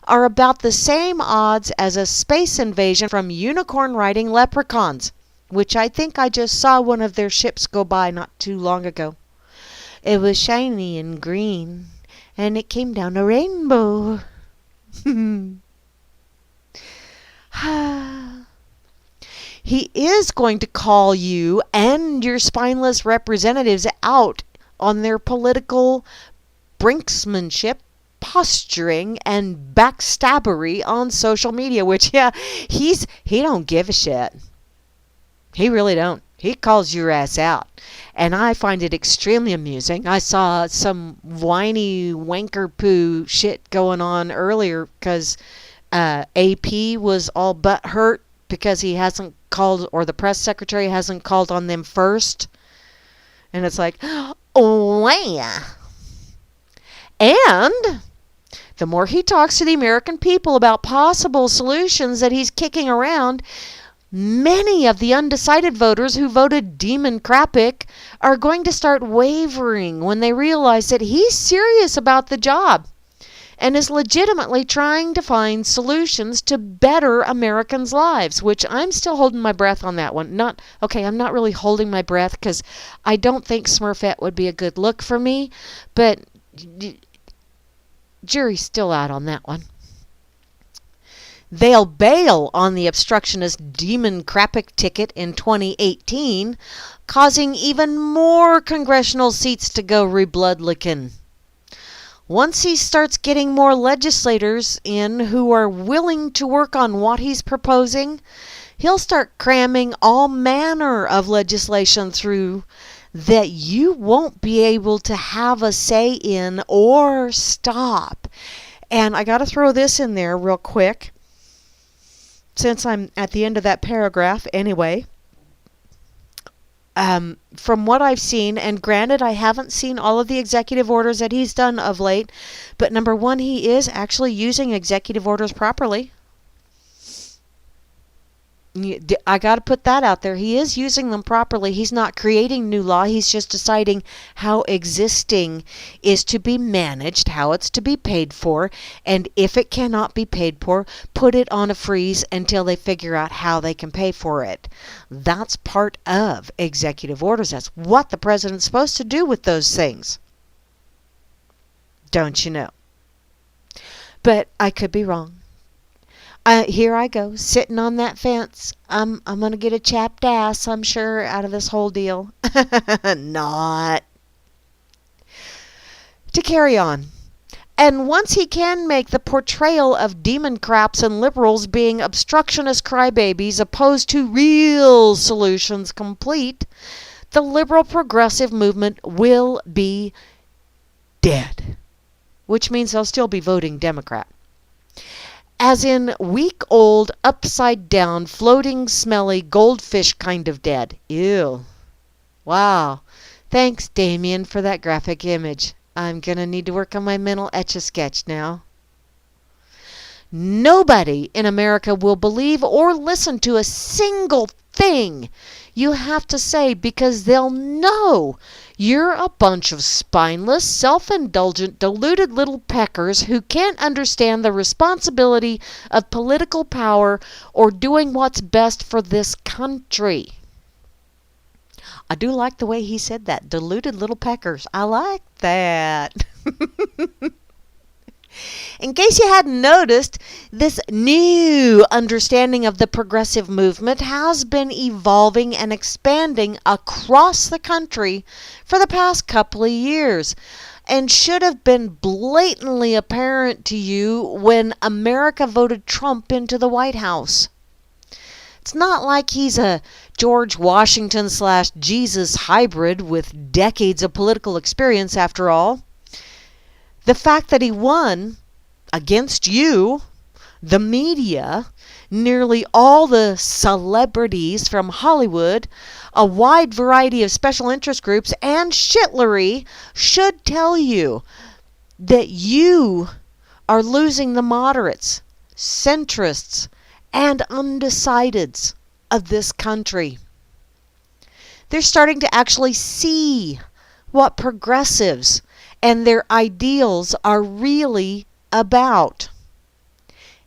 are about the same odds as a space invasion from unicorn-riding leprechauns, which I think I just saw one of their ships go by not too long ago. It was shiny and green, and it came down a rainbow. He is going to call you and your spineless representatives out on their political brinksmanship, posturing, and backstabbery on social media, which, yeah, he don't give a shit. He really don't. He calls your ass out. And I find it extremely amusing. I saw some whiny wanker poo shit going on earlier because AP was all butt hurt because he hasn't called, or the press secretary hasn't called on them first. And it's like, oh yeah. And the more he talks to the American people about possible solutions that he's kicking around, many of the undecided voters who voted Democratic are going to start wavering when they realize that he's serious about the job and is legitimately trying to find solutions to better Americans' lives, which I'm still holding my breath on that one. I'm not really holding my breath because I don't think Smurfette would be a good look for me, but jury's still out on that one. They'll bail on the obstructionist Democratic ticket in 2018, causing even more congressional seats to go rebloodlickin'. Once he starts getting more legislators in who are willing to work on what he's proposing, he'll start cramming all manner of legislation through that you won't be able to have a say in or stop. And I got to throw this in there real quick, since I'm at the end of that paragraph anyway. From what I've seen, and granted I haven't seen all of the executive orders that he's done of late, but number one, he is actually using executive orders properly. I got to put that out there. He is using them properly. He's not creating new law. He's just deciding how existing is to be managed, how it's to be paid for, and if it cannot be paid for, put it on a freeze until they figure out how they can pay for it. That's part of executive orders. That's what the president's supposed to do with those things. Don't you know? But I could be wrong. Here I go, sitting on that fence. I'm going to get a chapped ass, I'm sure, out of this whole deal. Not. To carry on. And once he can make the portrayal of Democrats and liberals being obstructionist crybabies opposed to real solutions complete, the liberal progressive movement will be dead. Which means they'll still be voting Democrat. As in week-old, upside-down, floating, smelly, goldfish kind of dead. Ew. Wow. Thanks, Damien, for that graphic image. I'm going to need to work on my mental etch-a-sketch now. Nobody in America will believe or listen to a single thing you have to say because they'll know you're a bunch of spineless, self-indulgent, deluded little peckers who can't understand the responsibility of political power or doing what's best for this country. I do like the way he said that. Deluded little peckers. I like that. In case you hadn't noticed, this new understanding of the progressive movement has been evolving and expanding across the country for the past couple of years. and should have been blatantly apparent to you when America voted Trump into the White House. It's not like he's a George Washington / Jesus hybrid with decades of political experience, after all. The fact that he won against you, the media, nearly all the celebrities from Hollywood, a wide variety of special interest groups, and shitlery should tell you that you are losing the moderates, centrists, and undecideds of this country. They're starting to actually see what progressives and their ideals are really about.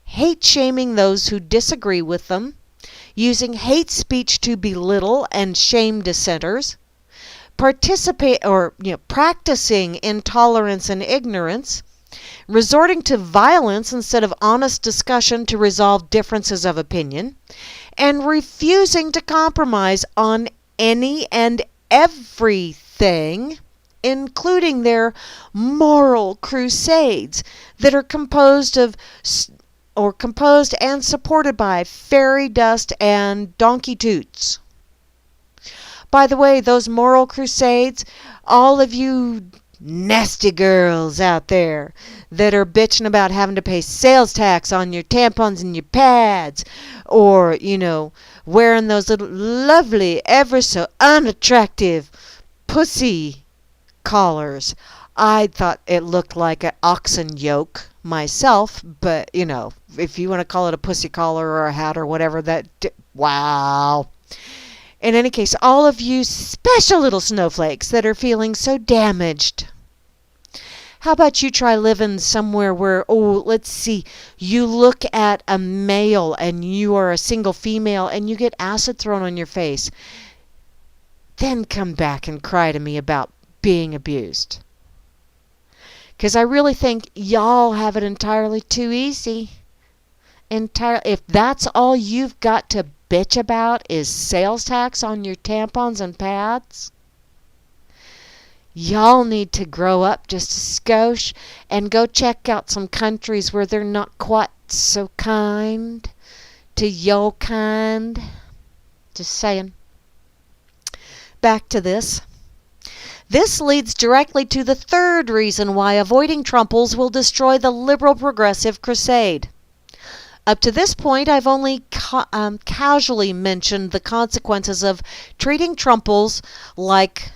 Hate shaming those who disagree with them, using hate speech to belittle and shame dissenters, practicing intolerance and ignorance, resorting to violence instead of honest discussion to resolve differences of opinion, and refusing to compromise on any and everything, including their moral crusades that are composed and supported by fairy dust and donkey toots. By the way, those moral crusades, all of you nasty girls out there that are bitching about having to pay sales tax on your tampons and your pads, or, wearing those little lovely, ever so unattractive pussy collars. I thought it looked like an oxen yoke myself, but, if you want to call it a pussy collar or a hat or whatever, wow. In any case, all of you special little snowflakes that are feeling so damaged, how about you try living somewhere where, let's see, you look at a male and you are a single female and you get acid thrown on your face. Then come back and cry to me about being abused. Because I really think y'all have it entirely too easy. If that's all you've got to bitch about is sales tax on your tampons and pads, y'all need to grow up just a skosh and go check out some countries where they're not quite so kind to yo kind. Just saying. Back to this. This leads directly to the third reason why avoiding Trumples will destroy the liberal progressive crusade. Up to this point, I've only casually mentioned the consequences of treating Trumples like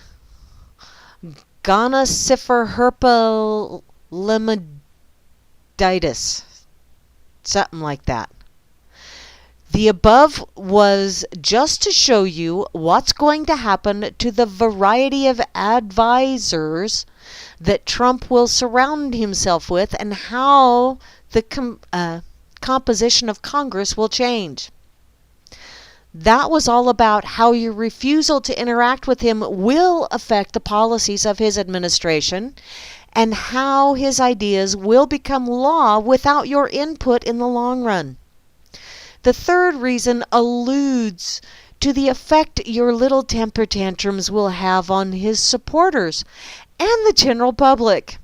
gonosyphilis, something like that. The above was just to show you what's going to happen to the variety of advisors that Trump will surround himself with and how the composition of Congress will change. That was all about how your refusal to interact with him will affect the policies of his administration and how his ideas will become law without your input in the long run. The third reason alludes to the effect your little temper tantrums will have on his supporters and the general public.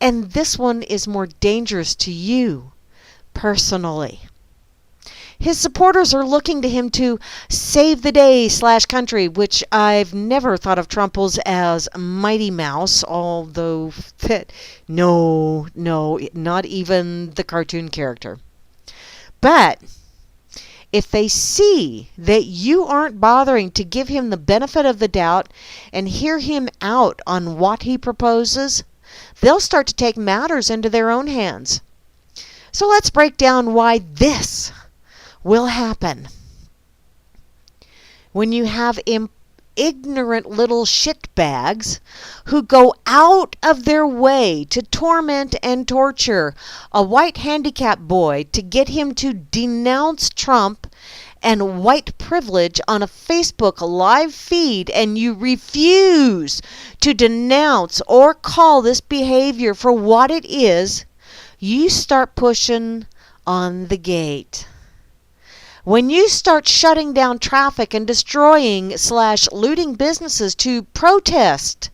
And this one is more dangerous to you personally. His supporters are looking to him to save the day / country, which I've never thought of Trumples as Mighty Mouse, although no, not even the cartoon character. But if they see that you aren't bothering to give him the benefit of the doubt and hear him out on what he proposes, they'll start to take matters into their own hands. So let's break down why this will happen. When you have ignorant little shitbags who go out of their way to torment and torture a white handicapped boy to get him to denounce Trump and white privilege on a Facebook live feed, and you refuse to denounce or call this behavior for what it is, you start pushing on the gate. When you start shutting down traffic and destroying / looting businesses to protest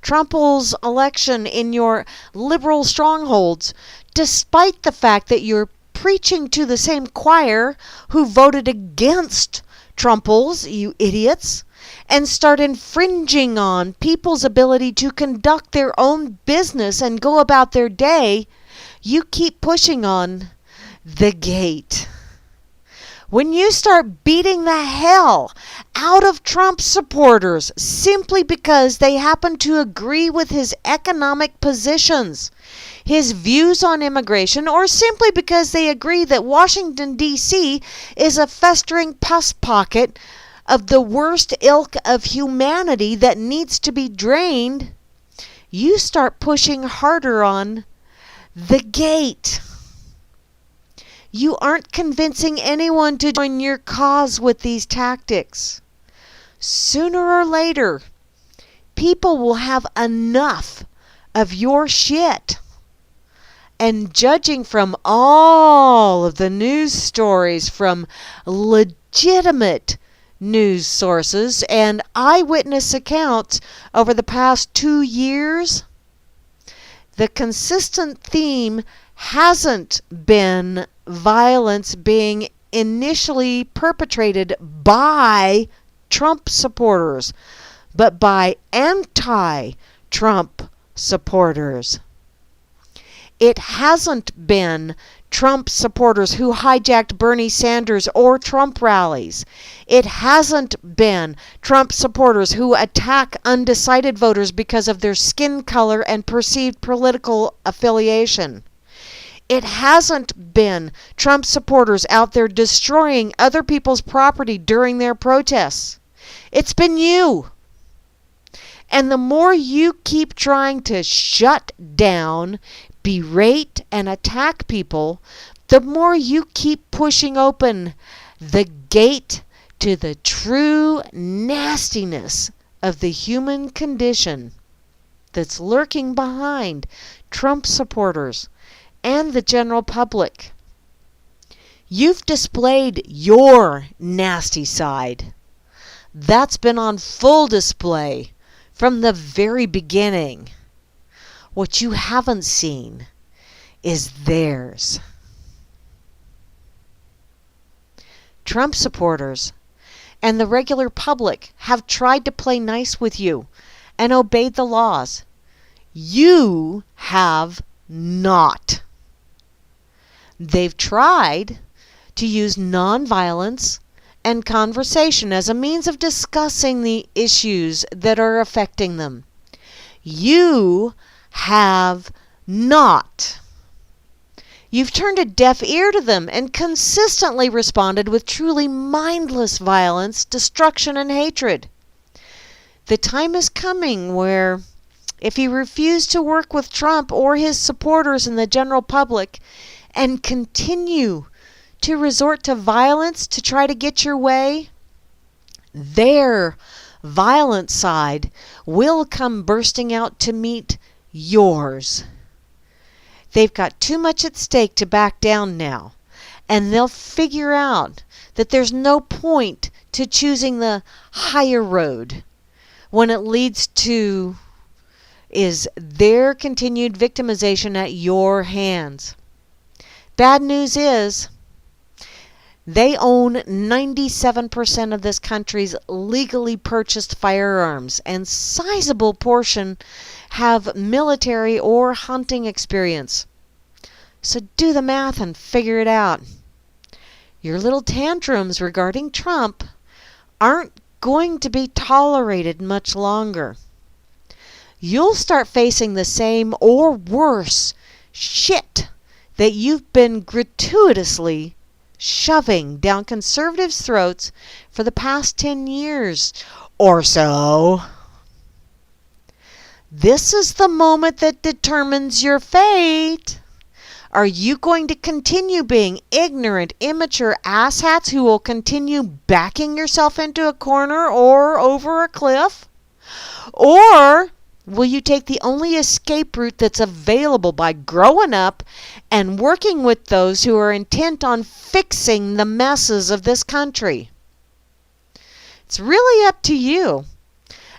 Trump's election in your liberal strongholds, despite the fact that you're preaching to the same choir who voted against Trump's, you idiots, and start infringing on people's ability to conduct their own business and go about their day, you keep pushing on the gate. When you start beating the hell out of Trump supporters simply because they happen to agree with his economic positions, his views on immigration, or simply because they agree that Washington, D.C. is a festering pus pocket of the worst ilk of humanity that needs to be drained, you start pushing harder on the gate. You aren't convincing anyone to join your cause with these tactics. Sooner or later, people will have enough of your shit. And judging from all of the news stories from legitimate news sources and eyewitness accounts over the past 2 years, the consistent theme hasn't been violence being initially perpetrated by Trump supporters, but by anti-Trump supporters. It hasn't been Trump supporters who hijacked Bernie Sanders or Trump rallies. It hasn't been Trump supporters who attack undecided voters because of their skin color and perceived political affiliation. It hasn't been Trump supporters out there destroying other people's property during their protests. It's been you. And the more you keep trying to shut down, berate, and attack people, the more you keep pushing open the gate to the true nastiness of the human condition that's lurking behind Trump supporters and the general public. You've displayed your nasty side. That's been on full display from the very beginning. What you haven't seen is theirs. Trump supporters and the regular public have tried to play nice with you and obeyed the laws. You have not. They've tried to use nonviolence and conversation as a means of discussing the issues that are affecting them. You have not. You've turned a deaf ear to them and consistently responded with truly mindless violence, destruction, and hatred. The time is coming where, if you refuse to work with Trump or his supporters and the general public and continue to resort to violence to try to get your way, their violent side will come bursting out to meet yours. They've got too much at stake to back down now, and they'll figure out that there's no point to choosing the higher road when it leads to is their continued victimization at your hands. Bad news is they own 97% of this country's legally purchased firearms, and sizable portion have military or hunting experience. So do the math and figure it out. Your little tantrums regarding Trump aren't going to be tolerated much longer. You'll start facing the same or worse shit that you've been gratuitously shoving down conservatives' throats for the past 10 years or so. This is the moment that determines your fate. Are you going to continue being ignorant, immature asshats who will continue backing yourself into a corner or over a cliff? Or will you take the only escape route that's available by growing up and working with those who are intent on fixing the messes of this country? It's really up to you.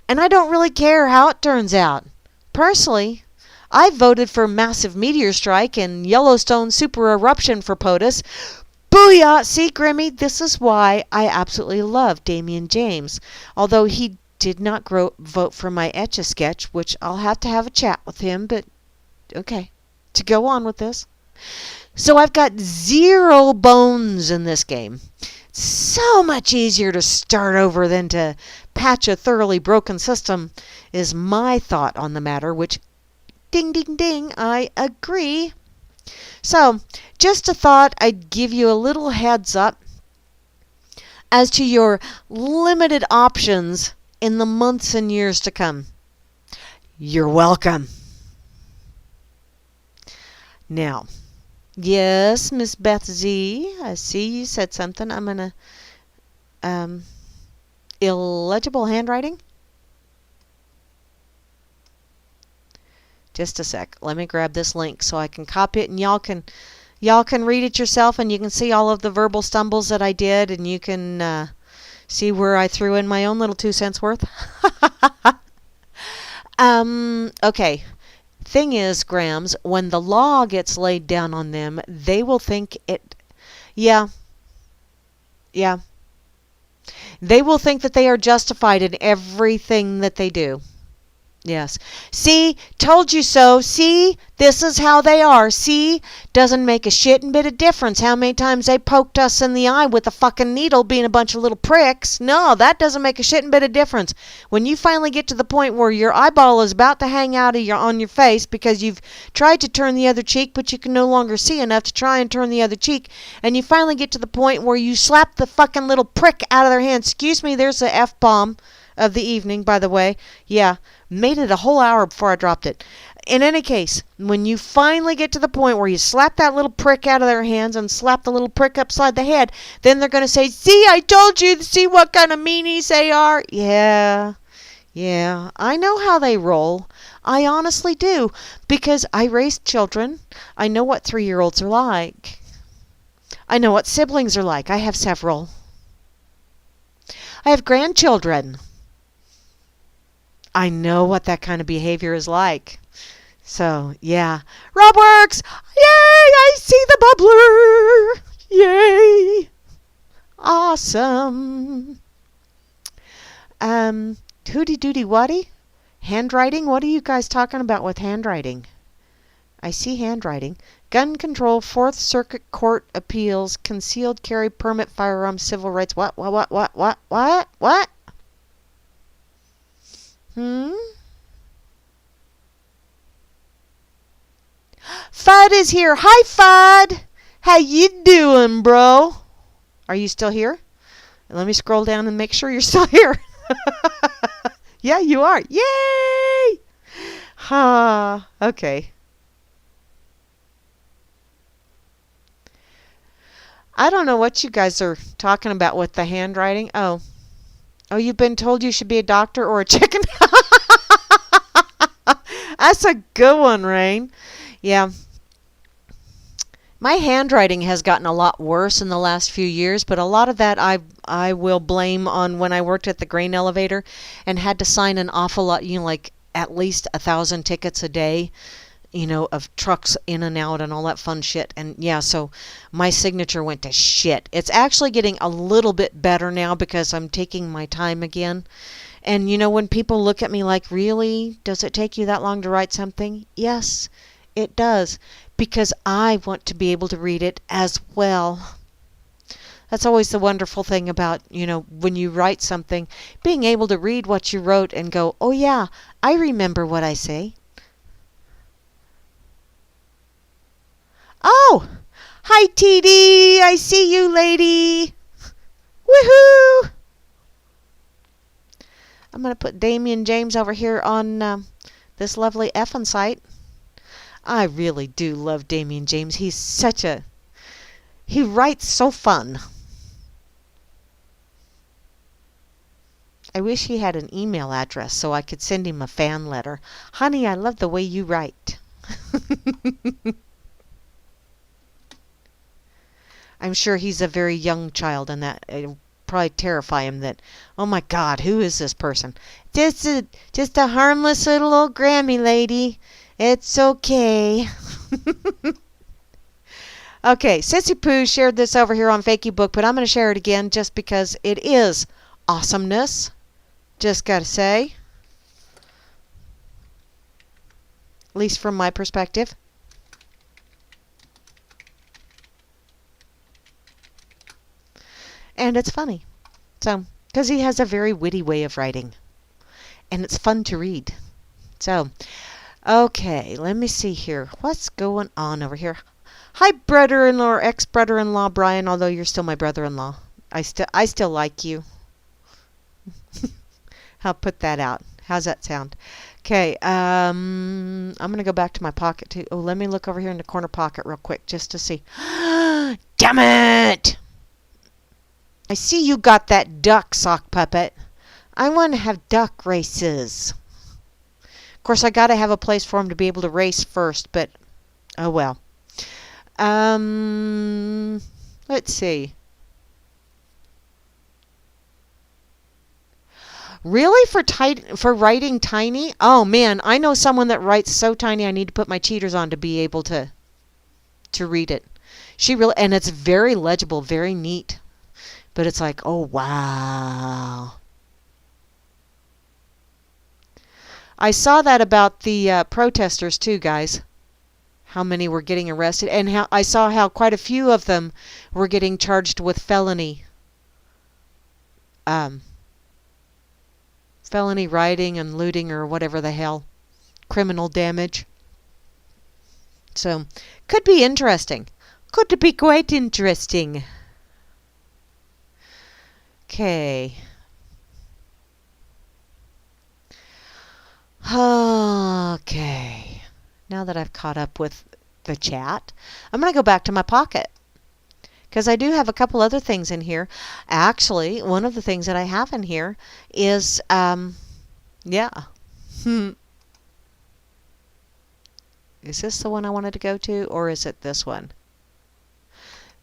And I don't really care how it turns out. Personally, I voted for massive meteor strike and Yellowstone super eruption for POTUS. Booyah! See, Grammy, this is why I absolutely love Damian James. Although he did not vote for my Etch-a-Sketch, which I'll have to have a chat with him, but okay, to go on with this. So I've got 0 bones in this game. So much easier to start over than to patch a thoroughly broken system is my thought on the matter, which, ding, ding, ding, I agree. So, just a thought I'd give you a little heads up as to your limited options in the months and years to come. You're welcome. Now, yes, Miss Beth Z, I see you said something. I'm going to, illegible handwriting? Just a sec. Let me grab this link so I can copy it, and y'all can read it yourself, and you can see all of the verbal stumbles that I did, and you can see where I threw in my own little 2 cents worth. Okay. Thing is, Grams, when the law gets laid down on them, they will think it. Yeah. They will think that they are justified in everything that they do. Yes. See, told you so. See, this is how they are. See, doesn't make a shitting bit of difference how many times they poked us in the eye with a fucking needle being a bunch of little pricks. No, that doesn't make a shitting bit of difference. When you finally get to the point where your eyeball is about to hang out of on your face because you've tried to turn the other cheek, but you can no longer see enough to try and turn the other cheek, and you finally get to the point where you slap the fucking little prick out of their hand. Excuse me, there's the F-bomb of the evening, by the way. Yeah. Made it a whole hour before I dropped it. In any case, when you finally get to the point where you slap that little prick out of their hands and slap the little prick upside the head, then they're going to say, see, I told you, see what kind of meanies they are. Yeah, I know how they roll. I honestly do, because I raised children. I know what 3-year-olds are like. I know what siblings are like. I have several. I have grandchildren. I know what that kind of behavior is like. So, yeah. Rob works! Yay! I see the bubbler! Yay! Awesome. Hooty doody waddy? Handwriting? What are you guys talking about with handwriting? I see handwriting. Gun control, 4th Circuit Court appeals, concealed carry permit, firearms, civil rights. What? Fudd is here. Hi, Fudd. How you doing, bro? Are you still here? Let me scroll down and make sure you're still here. Yeah, you are. Yay! Okay. I don't know what you guys are talking about with the handwriting. Oh, you've been told you should be a doctor or a chicken? That's a good one, Rain. Yeah. My handwriting has gotten a lot worse in the last few years, but a lot of that I will blame on when I worked at the grain elevator and had to sign an awful lot, like at least 1,000 tickets a day, of trucks in and out and all that fun shit. And yeah, so my signature went to shit. It's actually getting a little bit better now because I'm taking my time again. And when people look at me like, really? Does it take you that long to write something? Yes, it does. Because I want to be able to read it as well. That's always the wonderful thing about, when you write something, being able to read what you wrote and go, oh yeah, I remember what I say. Oh, hi TD, I see you, lady. Woohoo! I'm going to put Damian James over here on this lovely effing site. I really do love Damian James. He writes so fun. I wish he had an email address so I could send him a fan letter. Honey, I love the way you write. I'm sure he's a very young child, and that probably terrify him that, oh my God, who is this person? Just a harmless little old Grammy lady. It's okay. Okay, Sissy Pooh shared this over here on Fakey Book, but I'm going to share it again just because it is awesomeness. Just got to say. At least from my perspective. And it's funny. So, because he has a very witty way of writing. And it's fun to read. So, okay, let me see here. What's going on over here? Hi, brother-in-law or ex-brother-in-law Brian, although you're still my brother-in-law. I still like you. I'll put that out. How's that sound? Okay, I'm going to go back to my pocket too. Oh, let me look over here in the corner pocket real quick just to see. Damn it! I see you got that duck, sock puppet. I want to have duck races. Of course, I got to have a place for him to be able to race first, but oh well. Let's see. Really, for writing tiny? Oh man, I know someone that writes so tiny I need to put my cheaters on to be able to read it. She really, and it's very legible, very neat. But it's like, oh wow. I saw that about the protesters too, guys. How many were getting arrested, and how I saw how quite a few of them were getting charged with felony writing and looting or whatever the hell, criminal damage. So, could be interesting. Could be quite interesting. Okay. Okay. Now that I've caught up with the chat, I'm going to go back to my pocket because I do have a couple other things in here. Actually, one of the things that I have in here is, yeah. Is this the one I wanted to go to, or is it this one?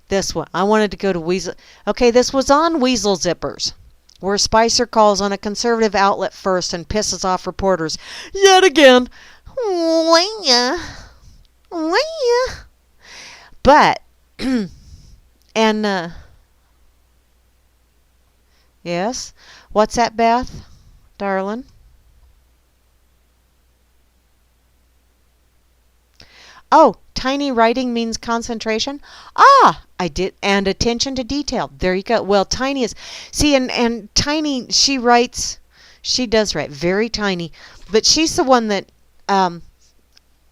This one. I wanted to go to Weasel. Okay, this was on Weasel Zippers, where Spicer calls on a conservative outlet first and pisses off reporters yet again. But, and, yes? What's that, Beth, darling? Oh, tiny writing means concentration? Ah, I did. And attention to detail. There you go. Well, tiny is, see, and tiny, she does write very tiny, but she's the one that,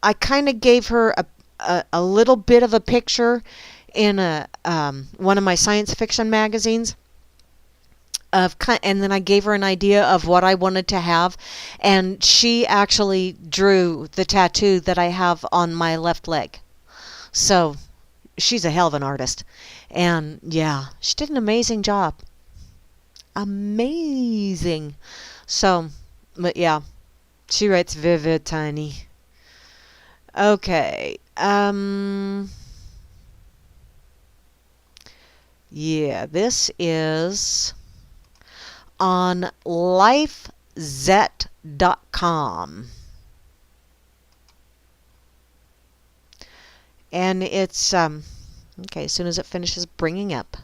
I kind of gave her a little bit of a picture in one of my science fiction magazines and then I gave her an idea of what I wanted to have, and she actually drew the tattoo that I have on my left leg. So she's a hell of an artist, and yeah, she did an amazing job. Amazing. So, but yeah, she writes vivid tiny. Okay. Yeah, this is on lifezet.com. And it's, okay, as soon as it finishes bringing up.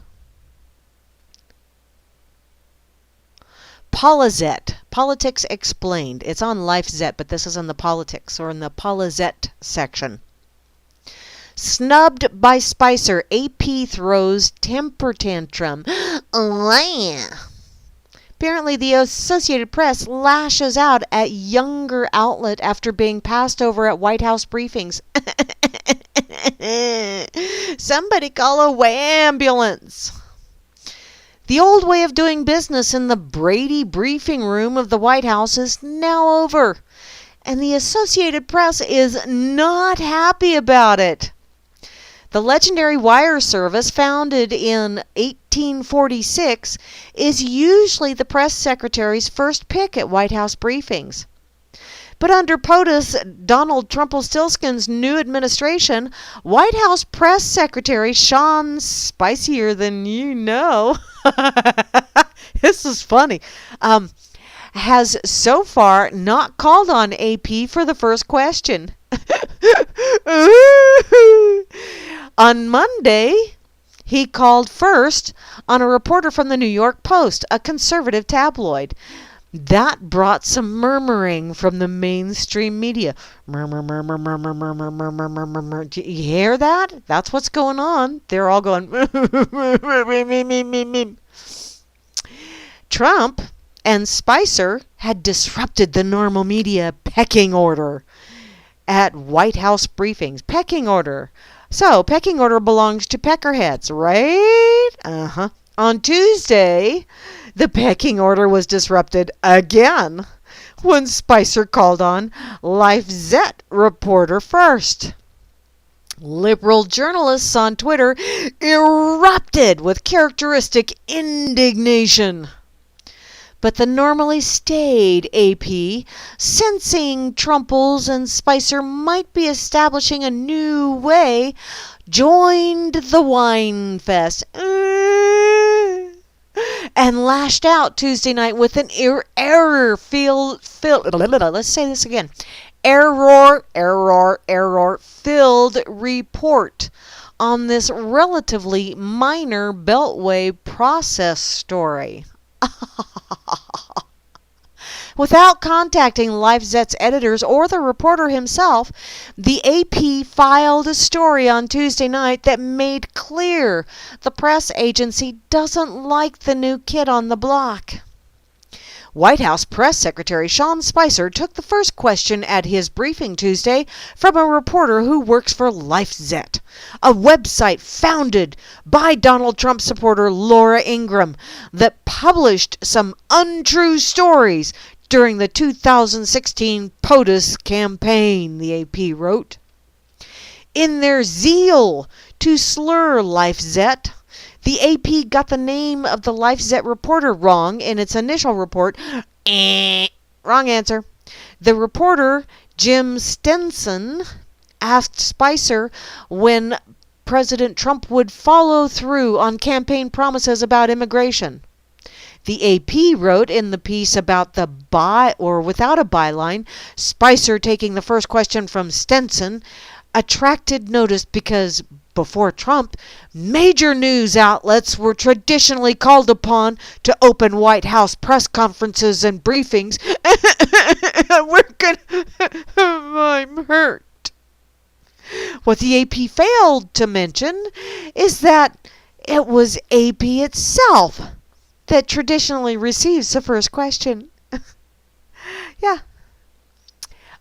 Polizet, Politics Explained. It's on LifeZet, but this is in the politics, or in the Polizet section. Snubbed by Spicer, AP throws temper tantrum. Apparently, the Associated Press lashes out at younger outlet after being passed over at White House briefings. Somebody call a ambulance. The old way of doing business in the Brady briefing room of the White House is now over, and the Associated Press is not happy about it. The legendary wire service, founded in 1846, is usually the press secretary's first pick at White House briefings. But under POTUS, Donald Trumpelstiltskin's new administration, White House Press Secretary Sean Spicier Than You Know, this is funny, has so far not called on AP for the first question. On Monday, he called first on a reporter from the New York Post, a conservative tabloid. That brought some murmuring from the mainstream media. Murmur, murmur, murmur, murmur, murmur, murmur, murmur. Do you hear that? That's what's going on. They're all going. Trump and Spicer had disrupted the normal media pecking order at White House briefings. Pecking order. So, pecking order belongs to peckerheads, right? Uh-huh. On Tuesday, the pecking order was disrupted again when Spicer called on LifeZette reporter first. Liberal journalists on Twitter erupted with characteristic indignation. But the normally staid AP, sensing Trumples and Spicer might be establishing a new way, joined the wine fest and lashed out Tuesday night with an error-filled report on this relatively minor Beltway process story. Without contacting LifeZette's editors or the reporter himself, the AP filed a story on Tuesday night that made clear the press agency doesn't like the new kid on the block. White House Press Secretary Sean Spicer took the first question at his briefing Tuesday from a reporter who works for LifeZette, a website founded by Donald Trump supporter Laura Ingraham that published some untrue stories during the 2016 POTUS campaign, the AP wrote. In their zeal to slur LifeZette, the AP got the name of the LifeZette reporter wrong in its initial report. Wrong answer. The reporter, Jim Stenson, asked Spicer when President Trump would follow through on campaign promises about immigration. The AP wrote in the piece about the without a byline, Spicer taking the first question from Stenson attracted notice because before Trump, major news outlets were traditionally called upon to open White House press conferences and briefings. I'm hurt. What the AP failed to mention is that it was AP itself that traditionally receives the first question. Yeah.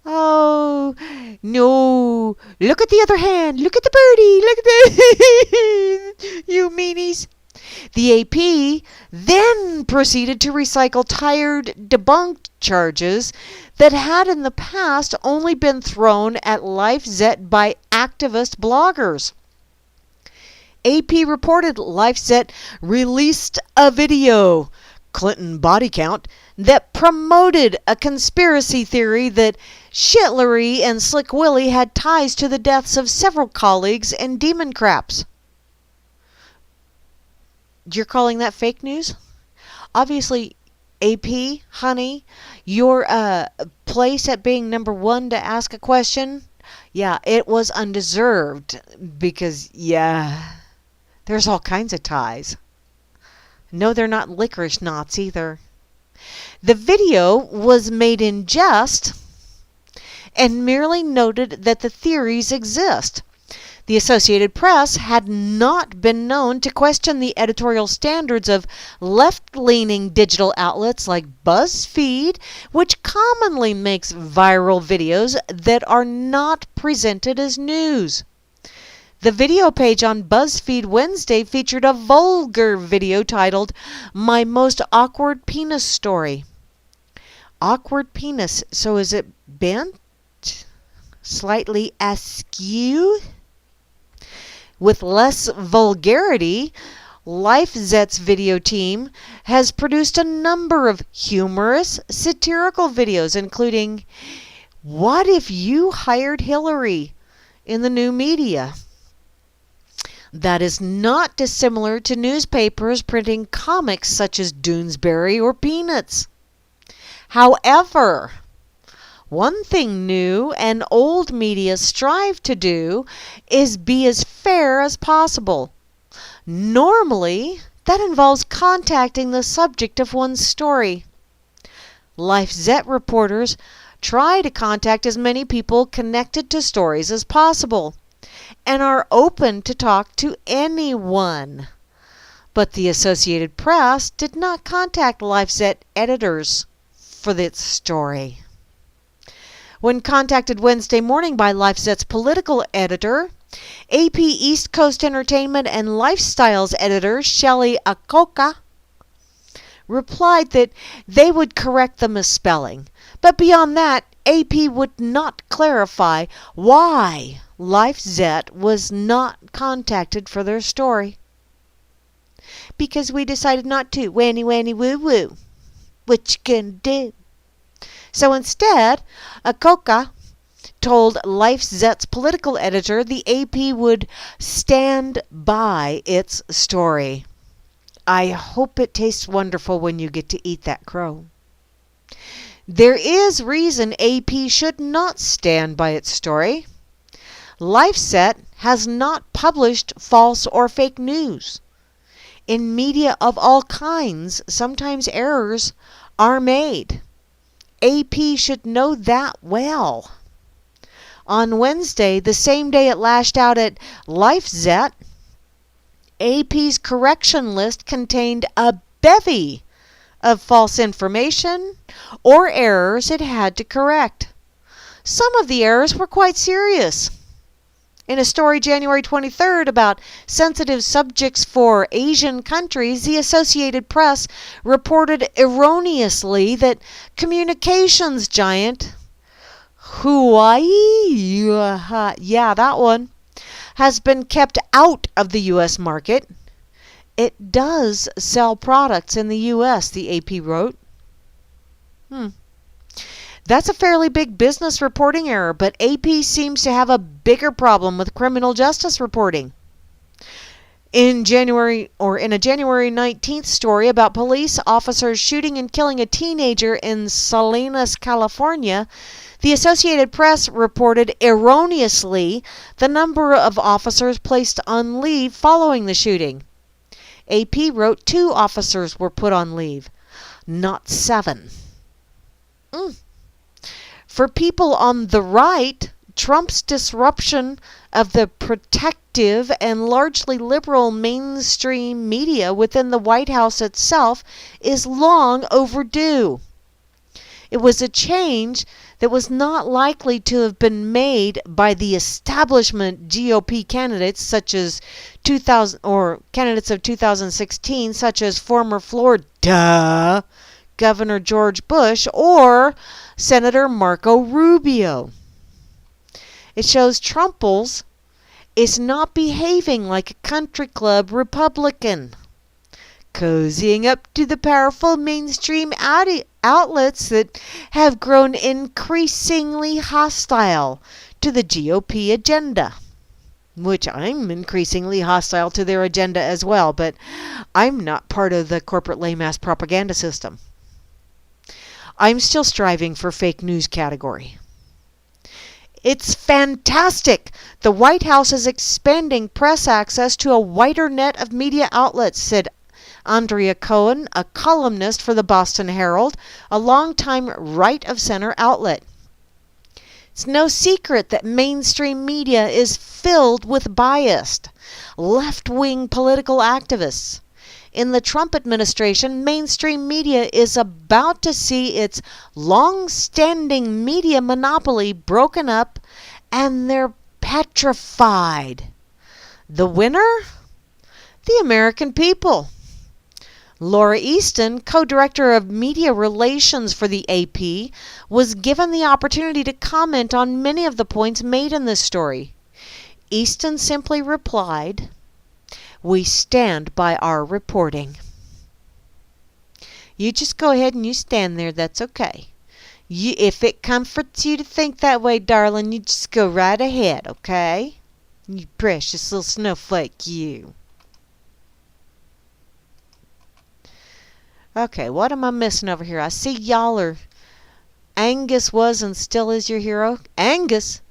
Oh, no. Look at the other hand. Look at the birdie. Look at the... You meanies. The AP then proceeded to recycle tired, debunked charges that had in the past only been thrown at LifeZette by activist bloggers. AP reported LifeZette released a video, Clinton Body Count, that promoted a conspiracy theory that Shitlery and Slick Willie had ties to the deaths of several colleagues and demon craps. You're calling that fake news? Obviously, AP, honey, your place at being number one to ask a question, yeah, it was undeserved because, yeah, there's all kinds of ties. No, they're not licorice knots either. The video was made in jest and merely noted that the theories exist. The Associated Press had not been known to question the editorial standards of left-leaning digital outlets like BuzzFeed, which commonly makes viral videos that are not presented as news. The video page on BuzzFeed Wednesday featured a vulgar video titled, "My Most Awkward Penis Story." Awkward penis, so is it bent? Slightly askew? With less vulgarity, LifeZette's video team has produced a number of humorous, satirical videos, including What if you hired Hillary in the new media? That is not dissimilar to newspapers printing comics such as Doonesbury or Peanuts. However, one thing new and old media strive to do is be as fair as possible. Normally, that involves contacting the subject of one's story. LifeZette reporters try to contact as many people connected to stories as possible and are open to talk to anyone. But the Associated Press did not contact LifeZette editors for its story. When contacted Wednesday morning by LifeZette's political editor, AP East Coast Entertainment and Lifestyles editor Shelley Akoka replied that they would correct the misspelling. But beyond that, AP would not clarify why LifeZette was not contacted for their story. Because we decided not to. Wanny, wanny, woo, woo. What you can do? So instead, Akoka told LifeZette's political editor the AP would stand by its story. I hope it tastes wonderful when you get to eat that crow. There is reason AP should not stand by its story. LifeZette has not published false or fake news. In media of all kinds, sometimes errors are made. AP should know that well. On Wednesday, the same day it lashed out at LifeZette, AP's correction list contained a bevy of false information or errors it had to correct. Some of the errors were quite serious. In a story January 23rd about sensitive subjects for Asian countries, the Associated Press reported erroneously that communications giant Huawei, that one, has been kept out of the U.S. market. It does sell products in the U.S., the AP wrote. That's a fairly big business reporting error, but AP seems to have a bigger problem with criminal justice reporting. In a January 19th story about police officers shooting and killing a teenager in Salinas, California, the Associated Press reported erroneously the number of officers placed on leave following the shooting. AP wrote 2 officers were put on leave, not 7. For people on the right, Trump's disruption of the protective and largely liberal mainstream media within the White House itself is long overdue. It was a change that was not likely to have been made by the establishment GOP candidates such as candidates of 2016 such as former Florida Governor George Bush or Senator Marco Rubio. It shows Trumples is not behaving like a country club Republican, cozying up to the powerful mainstream outlets that have grown increasingly hostile to the GOP agenda, which I'm increasingly hostile to their agenda as well, but I'm not part of the corporate lame-ass propaganda system. I'm still striving for fake news category. It's fantastic! The White House is expanding press access to a wider net of media outlets, said Andrea Cohen, a columnist for the Boston Herald, a longtime right-of-center outlet. It's no secret that mainstream media is filled with biased, left-wing political activists. In the Trump administration, mainstream media is about to see its long-standing media monopoly broken up, and they're petrified. The winner? The American people. Laura Easton, co-director of media relations for the AP, was given the opportunity to comment on many of the points made in this story. Easton simply replied, "We stand by our reporting." You just go ahead and you stand there, that's okay. If it comforts you to think that way, darling, you just go right ahead, okay? You precious little snowflake, you. Okay, what am I missing over here? I see y'all are... Angus was and still is your hero. Angus?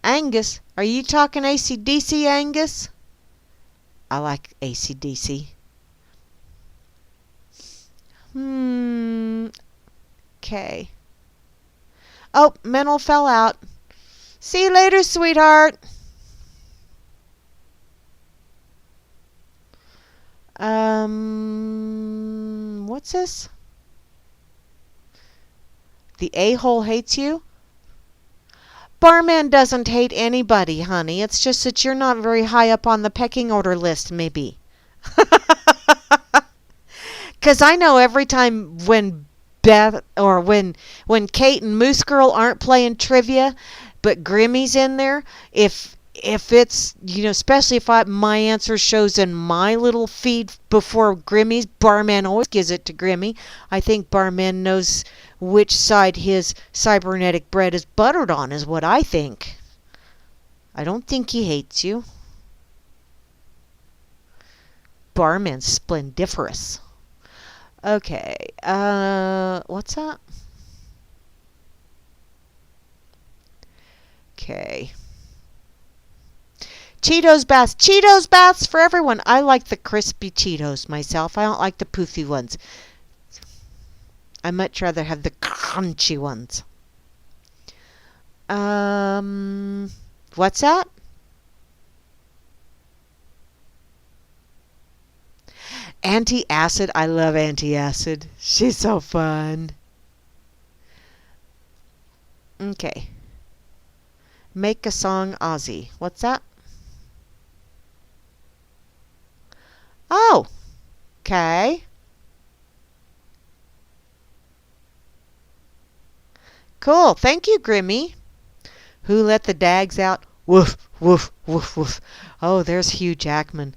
Angus? Are you talking AC/DC, Angus? I like AC/DC. Okay. Oh, mental fell out. See you later, sweetheart. What's this? The a-hole hates you? Barman doesn't hate anybody, honey. It's just that you're not very high up on the pecking order list, maybe. Because I know every time when Beth or when Kate and Moose Girl aren't playing trivia, but Grimmy's in there, if it's, especially if my answer shows in my little feed before Grimmy's, Barman always gives it to Grimmy. I think Barman knows which side his cybernetic bread is buttered on, is what I think. I don't think he hates you. Barman's splendiferous. Okay, what's that? Okay. Cheetos baths. Cheetos baths for everyone. I like the crispy Cheetos myself. I don't like the poofy ones. I much rather have the crunchy ones. What's that? Anti-acid. I love anti-acid. She's so fun. Okay. Make a song, Ozzy. What's that? Oh. Okay. Cool. Thank you, Grimmy. Who let the dags out? Woof, woof, woof, woof. Oh, there's Hugh Jackman.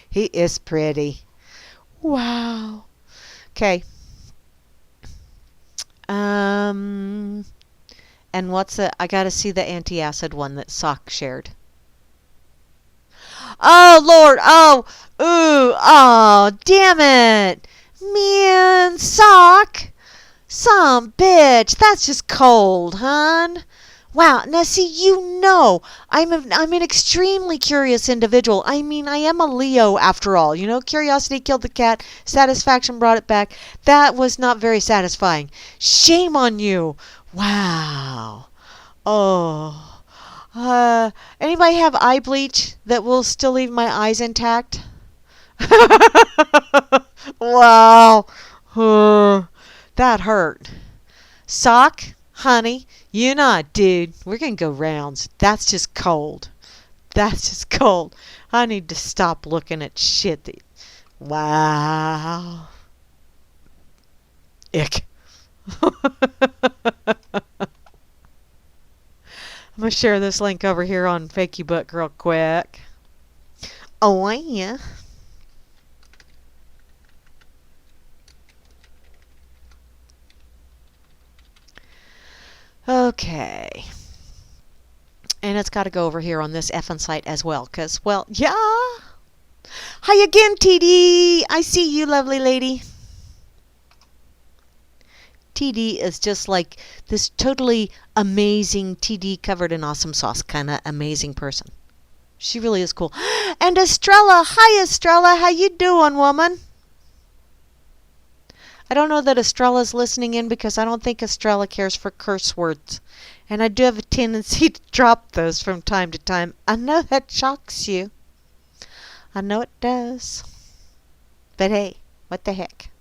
He is pretty. Wow. Okay. And what's the... I gotta see the anti-acid one that Sock shared. Oh, Lord. Oh. Ooh. Oh, damn it. Man, Sock. Some bitch. That's just cold, hun. Wow. Now, see, I'm an extremely curious individual. I mean, I am a Leo after all. Curiosity killed the cat. Satisfaction brought it back. That was not very satisfying. Shame on you. Wow. Oh. Anybody have eye bleach that will still leave my eyes intact? Wow. That hurt. Sock, honey, you not, dude. We're going to go rounds. That's just cold. That's just cold. I need to stop looking at shit. Wow. Ick. I'm going to share this link over here on Fakey Book real quick. Oh, yeah. Okay. And it's got to go over here on this effing site as well, because, well, yeah. Hi again, TD. I see you, lovely lady. TD is just like this totally amazing TD covered in awesome sauce kind of amazing person. She really is cool. And Estrella. Hi, Estrella. How you doing, woman? I don't know that Estrella's listening in because I don't think Estrella cares for curse words. And I do have a tendency to drop those from time to time. I know that shocks you. I know it does. But hey, what the heck?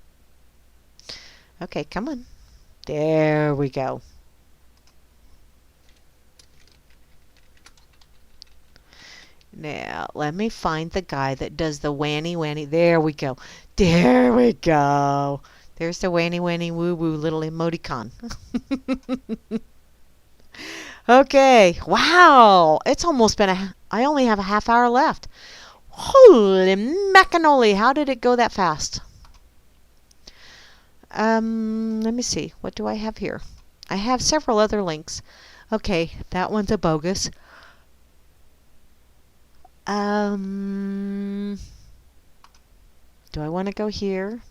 Okay, come on. There we go. Now, let me find the guy that does the wanny. There we go. There we go. There's the wanny woo-woo little emoticon. Okay. Wow. It's almost been I only have a half hour left. Holy macanoli. How did it go that fast? Let me see. What do I have here? I have several other links. Okay, that one's a bogus. Do I want to go here?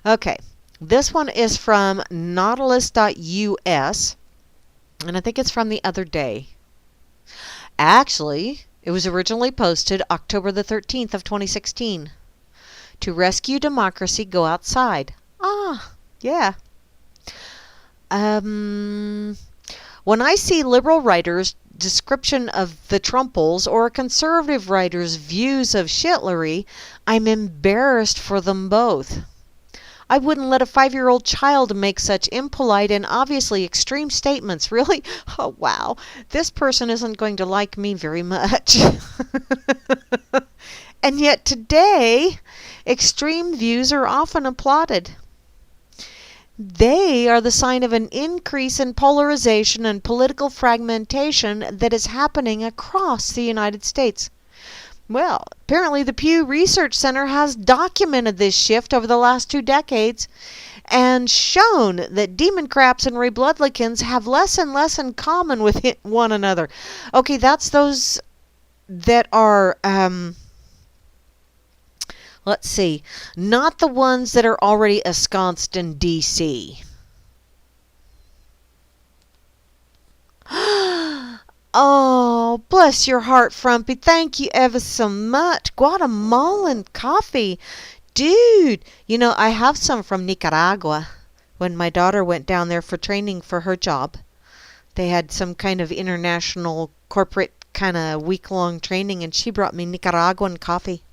Okay, this one is from nautilus.us, and I think it's from the other day. Actually, it was originally posted October the 13th of 2016. To rescue democracy, go outside. Ah, yeah. When I see liberal writers' description of the Trumples or a conservative writer's views of Shitlery, I'm embarrassed for them both. I wouldn't let a 5-year-old child make such impolite and obviously extreme statements. Really? Oh, wow. This person isn't going to like me very much. And yet today, extreme views are often applauded. They are the sign of an increase in polarization and political fragmentation that is happening across the United States. Well, apparently the Pew Research Center has documented this shift over the last 2 decades and shown that Democrats and Republicans have less and less in common with one another. Okay, that's those that are, let's see, not the ones that are already ensconced in D.C. Oh, bless your heart, Frumpy. Thank you ever so much. Guatemalan coffee. Dude, you know, I have some from Nicaragua when my daughter went down there for training for her job. They had some kind of international corporate kind of week-long training, and she brought me Nicaraguan coffee.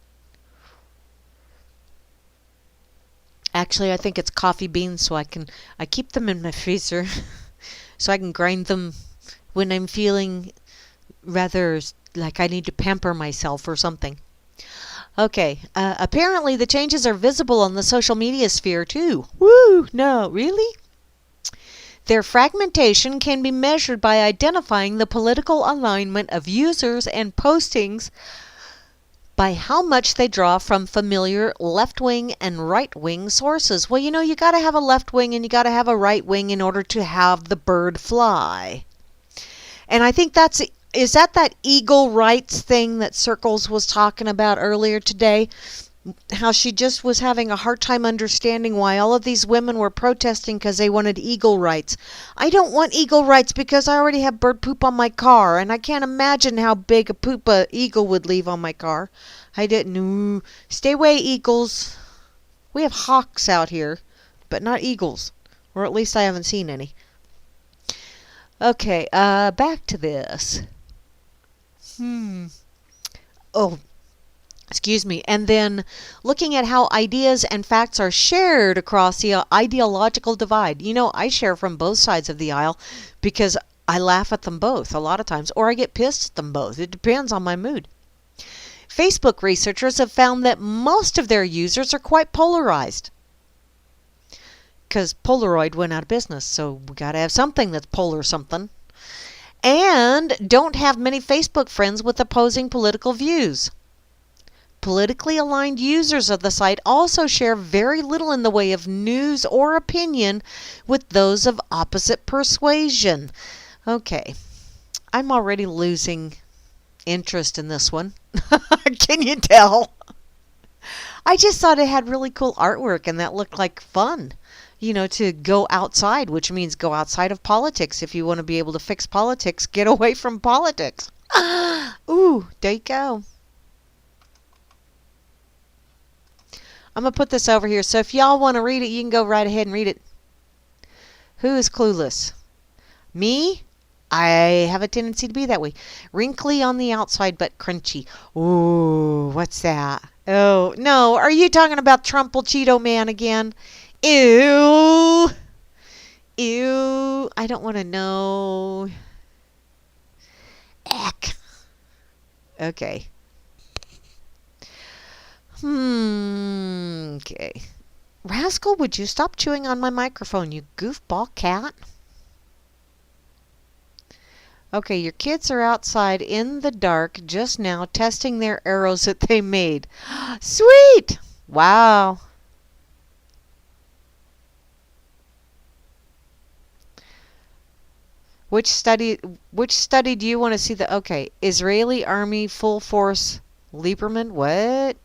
Actually, I think it's coffee beans, so I keep them in my freezer so I can grind them when I'm feeling rather like I need to pamper myself or something. Okay, apparently the changes are visible on the social media sphere too. Woo, no, really? Their fragmentation can be measured by identifying the political alignment of users and postings by how much they draw from familiar left-wing and right-wing sources. Well, you know, you got to have a left wing and you got to have a right wing in order to have the bird fly. And I think is that eagle rights thing that Circles was talking about earlier today? How she just was having a hard time understanding why all of these women were protesting because they wanted eagle rights. I don't want eagle rights because I already have bird poop on my car, and I can't imagine how big a poop a eagle would leave on my car. I didn't. Stay away, eagles. We have hawks out here, but not eagles. Or at least I haven't seen any. Okay, back to this. Oh, excuse me. And then looking at how ideas and facts are shared across the ideological divide. You know, I share from both sides of the aisle because I laugh at them both a lot of times, or I get pissed at them both. It depends on my mood. Facebook researchers have found that most of their users are quite polarized. Because Polaroid went out of business, so we got to have something that's polar something. And don't have many Facebook friends with opposing political views. Politically aligned users of the site also share very little in the way of news or opinion with those of opposite persuasion. Okay, I'm already losing interest in this one. Can you tell? I just thought it had really cool artwork and that looked like fun. You know, to go outside, which means go outside of politics. If you want to be able to fix politics, get away from politics. Ooh, there you go. I'm going to put this over here. So if y'all want to read it, you can go right ahead and read it. Who is clueless? Me? I have a tendency to be that way. Wrinkly on the outside, but crunchy. Ooh, what's that? Oh, no. Are you talking about Trumple Cheeto Man again? Ew. Ew. I don't want to know. Eck. Okay. Okay. Rascal, would you stop chewing on my microphone, you goofball cat? Okay, your kids are outside in the dark just now testing their arrows that they made. Sweet! Wow. Which study which study do you want to see the okay, Israeli Army full force Lieberman? What?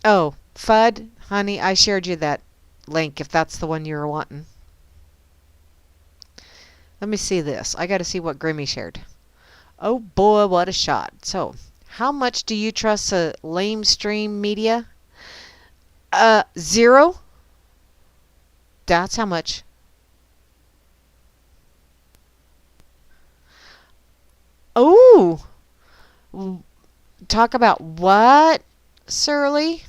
Oh, FUD, honey, I shared you that link if that's the one you were wanting. Let me see this. I got to see what Grammy shared. Oh boy, what a shot. So, how much do you trust the lamestream media? 0. That's how much. Oh, talk about what, Surly?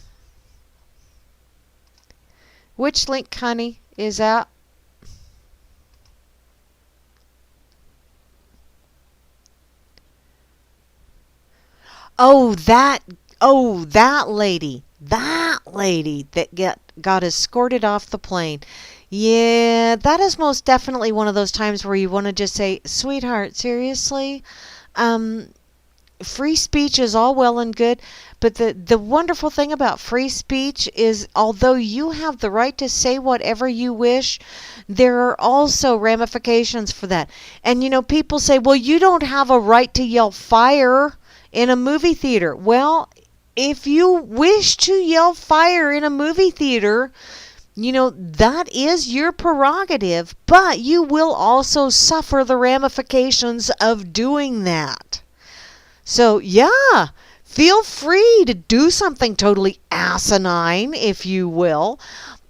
Which link, honey, is that? Oh, that that lady. That lady that got escorted off the plane. Yeah, that is most definitely one of those times where you want to just say, "Sweetheart, seriously?" Um Free speech is all well and good, but the wonderful thing about free speech is although you have the right to say whatever you wish, there are also ramifications for that. And people say, "Well, you don't have a right to yell fire in a movie theater." Well, if you wish to yell fire in a movie theater, that is your prerogative, but you will also suffer the ramifications of doing that. So, yeah, feel free to do something totally asinine, if you will.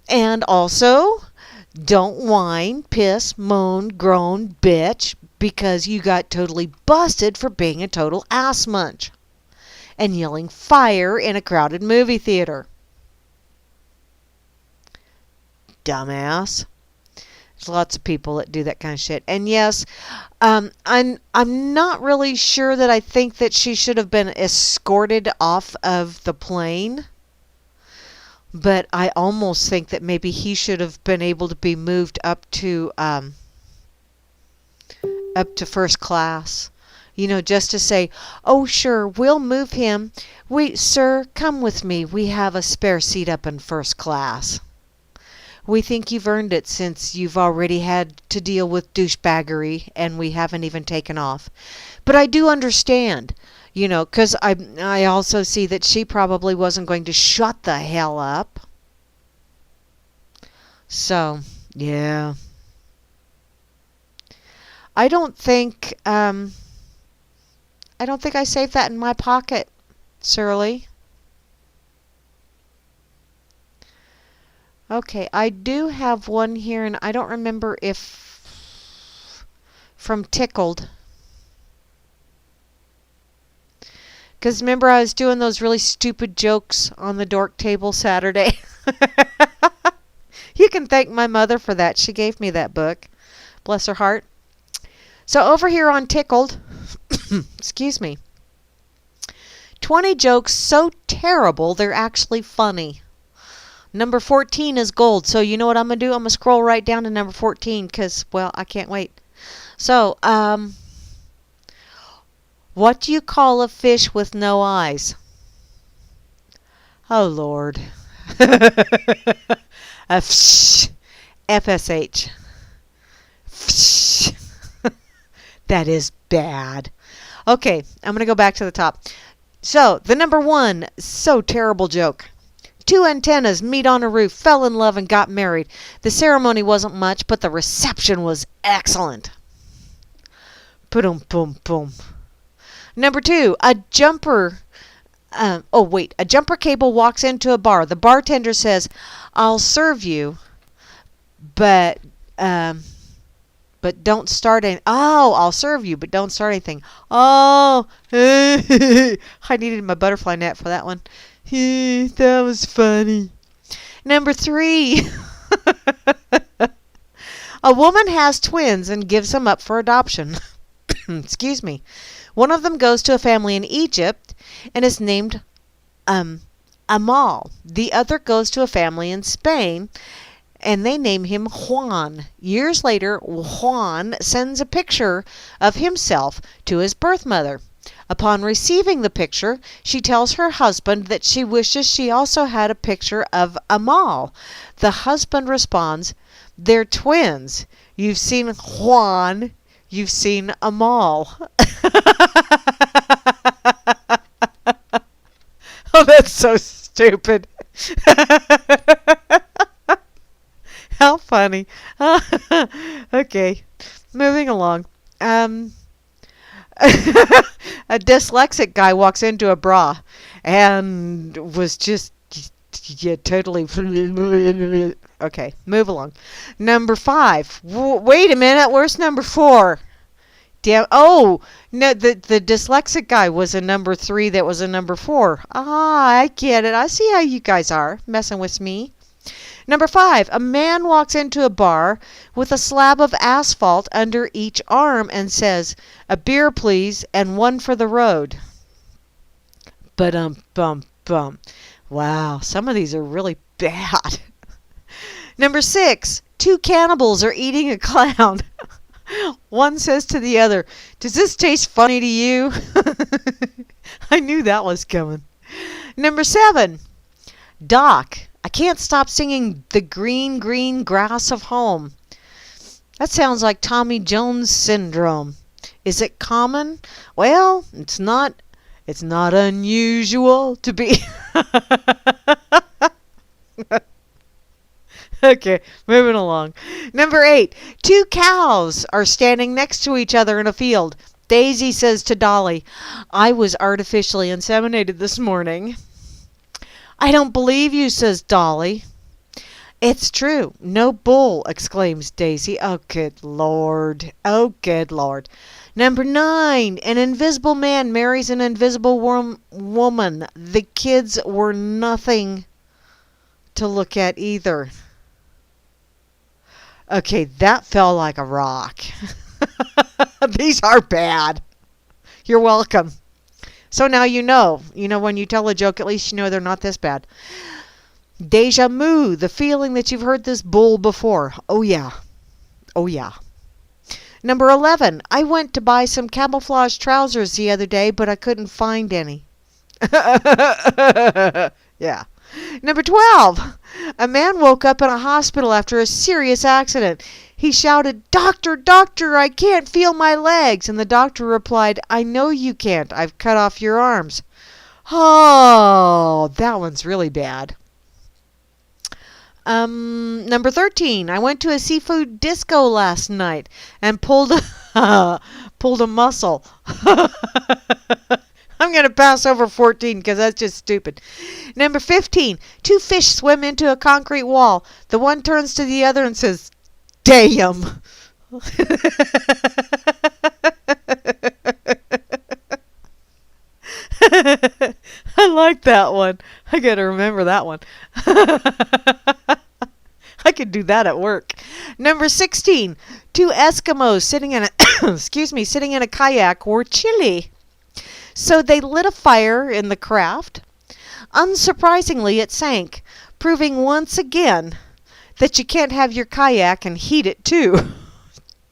And also, don't whine, piss, moan, groan, bitch, because you got totally busted for being a total ass munch and yelling fire in a crowded movie theater. Dumbass. There's lots of people that do that kind of shit. And yes, I'm not really sure that I think that she should have been escorted off of the plane. But I almost think that maybe he should have been able to be moved up to first class. Just to say, "Oh, sure, we'll move him. Sir, come with me. We have a spare seat up in first class. We think you've earned it since you've already had to deal with douchebaggery and we haven't even taken off." But I do understand, because I also see that she probably wasn't going to shut the hell up. So, yeah. I don't think I saved that in my pocket, Surly. Okay, I do have one here, and I don't remember if from Tickled. Because remember, I was doing those really stupid jokes on the dork table Saturday. You can thank my mother for that. She gave me that book. Bless her heart. So over here on Tickled, excuse me, 20 jokes so terrible they're actually funny. Number 14 is gold. So you know what I'm going to do? I'm going to scroll right down to number 14 because, well, I can't wait. So, what do you call a fish with no eyes? Oh, Lord. FSH. That is bad. Okay, I'm going to go back to the top. So, the number 1, so terrible joke. 2 antennas meet on a roof, fell in love, and got married. The ceremony wasn't much, but the reception was excellent. Boom, boom, boom. Number 2, a jumper cable walks into a bar. The bartender says, "I'll serve you, but don't start any." "Oh, I'll serve you, but don't start anything." "Oh, I needed my butterfly net for that one." That was funny. Number 3, a woman has twins and gives them up for adoption. Excuse me. One of them goes to a family in Egypt and is named Amal. The other goes to a family in Spain and they name him Juan. Years later, Juan sends a picture of himself to his birth mother. Upon receiving the picture, she tells her husband that she wishes she also had a picture of Amal. The husband responds, "They're twins. You've seen Juan, you've seen Amal." Oh, that's so stupid. How funny. Okay, moving along. A dyslexic guy walks into a bra and was just totally. Okay, move along. Number 5. Wait a minute, where's number 4? Damn. Oh, no, the dyslexic guy was a number 3 that was a number 4. Ah, I get it. I see how you guys are messing with me. Number 5, a man walks into a bar with a slab of asphalt under each arm and says, "A beer, please, and one for the road." Bum. Wow, some of these are really bad. Number 6, 2 cannibals are eating a clown. One says to the other, "Does this taste funny to you?" I knew that was coming. Number 7, Doc, I can't stop singing "The Green, Green Grass of Home." That sounds like Tommy Jones syndrome. Is it common? Well, it's not unusual to be. Okay, moving along. Number 8, 2 cows are standing next to each other in a field. Daisy says to Dolly, "I was artificially inseminated this morning." "I don't believe you," says Dolly. "It's true. No bull," exclaims Daisy. Oh, good Lord. Oh, good Lord. Number 9, an invisible man marries an invisible woman. The kids were nothing to look at either. Okay, that fell like a rock. These are bad. You're welcome. So now you know. You know, when you tell a joke, at least you know they're not this bad. Deja vu, the feeling that you've heard this bull before. Oh, yeah. Oh, yeah. Number 11, I went to buy some camouflage trousers the other day, but I couldn't find any. Yeah. Number 12, a man woke up in a hospital after a serious accident. He shouted, "Doctor, doctor, I can't feel my legs." And the doctor replied, "I know you can't. I've cut off your arms." Oh, that one's really bad. Number 13, I went to a seafood disco last night and pulled a muscle. I'm going to pass over 14 because that's just stupid. Number 15, 2 fish swim into a concrete wall. The one turns to the other and says, "Damn." I like that one. I got to remember that one. I could do that at work. Number 16, 2 Eskimos sitting in a sitting in a kayak were chilly. So they lit a fire in the craft. Unsurprisingly, it sank, proving once again that you can't have your kayak and heat it too.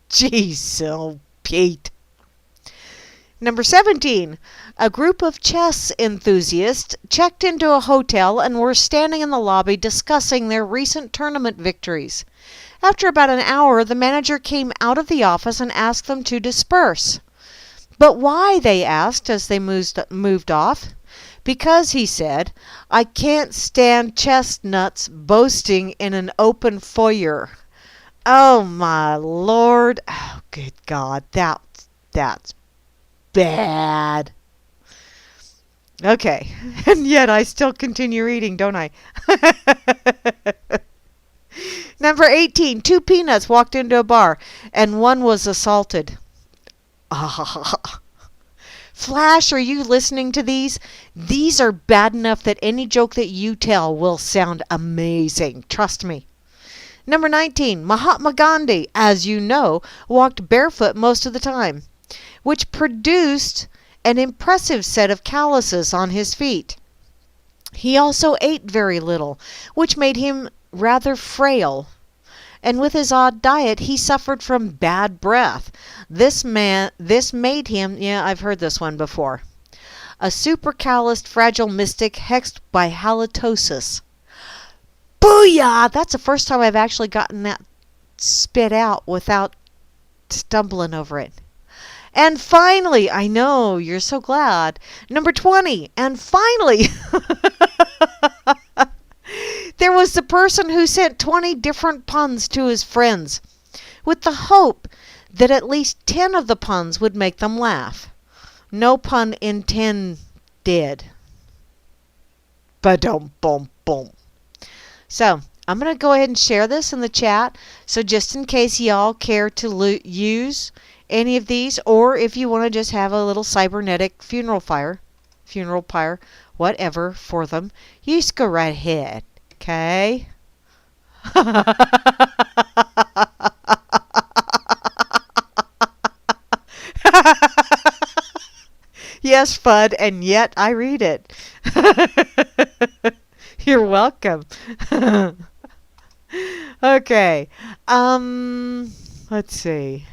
Jeez, oh, Pete. Number 17, a group of chess enthusiasts checked into a hotel and were standing in the lobby discussing their recent tournament victories. After about an hour, the manager came out of the office and asked them to disperse. "But why?" they asked as they moved off. "Because," he said, "I can't stand chestnuts boasting in an open foyer." Oh, my Lord. Oh, good God. That's bad. Okay. And yet I still continue reading, don't I? Number 18, 2 peanuts walked into a bar, and one was assaulted. Flash, are you listening to these? These are bad enough that any joke that you tell will sound amazing. Trust me. Number 19, Mahatma Gandhi, as you know, walked barefoot most of the time, which produced an impressive set of calluses on his feet. He also ate very little, which made him rather frail. and with his odd diet, he suffered from bad breath. This made him, yeah, I've heard this one before, a supercalist fragile mystic hexed by halitosis. Booyah! That's the first time I've actually gotten that spit out without stumbling over it. And finally, I know, you're so glad. Number 20, and finally, there was the person who sent 20 different puns to his friends with the hope that at least 10 of the puns would make them laugh. No pun intended. Ba-dum-bum-bum. So, I'm going to go ahead and share this in the chat. So just in case y'all care to use any of these, or if you want to just have a little cybernetic funeral pyre, whatever for them, you just go right ahead. Okay? Yes, Fudd, and yet I read it. You're welcome. Okay. Let's see.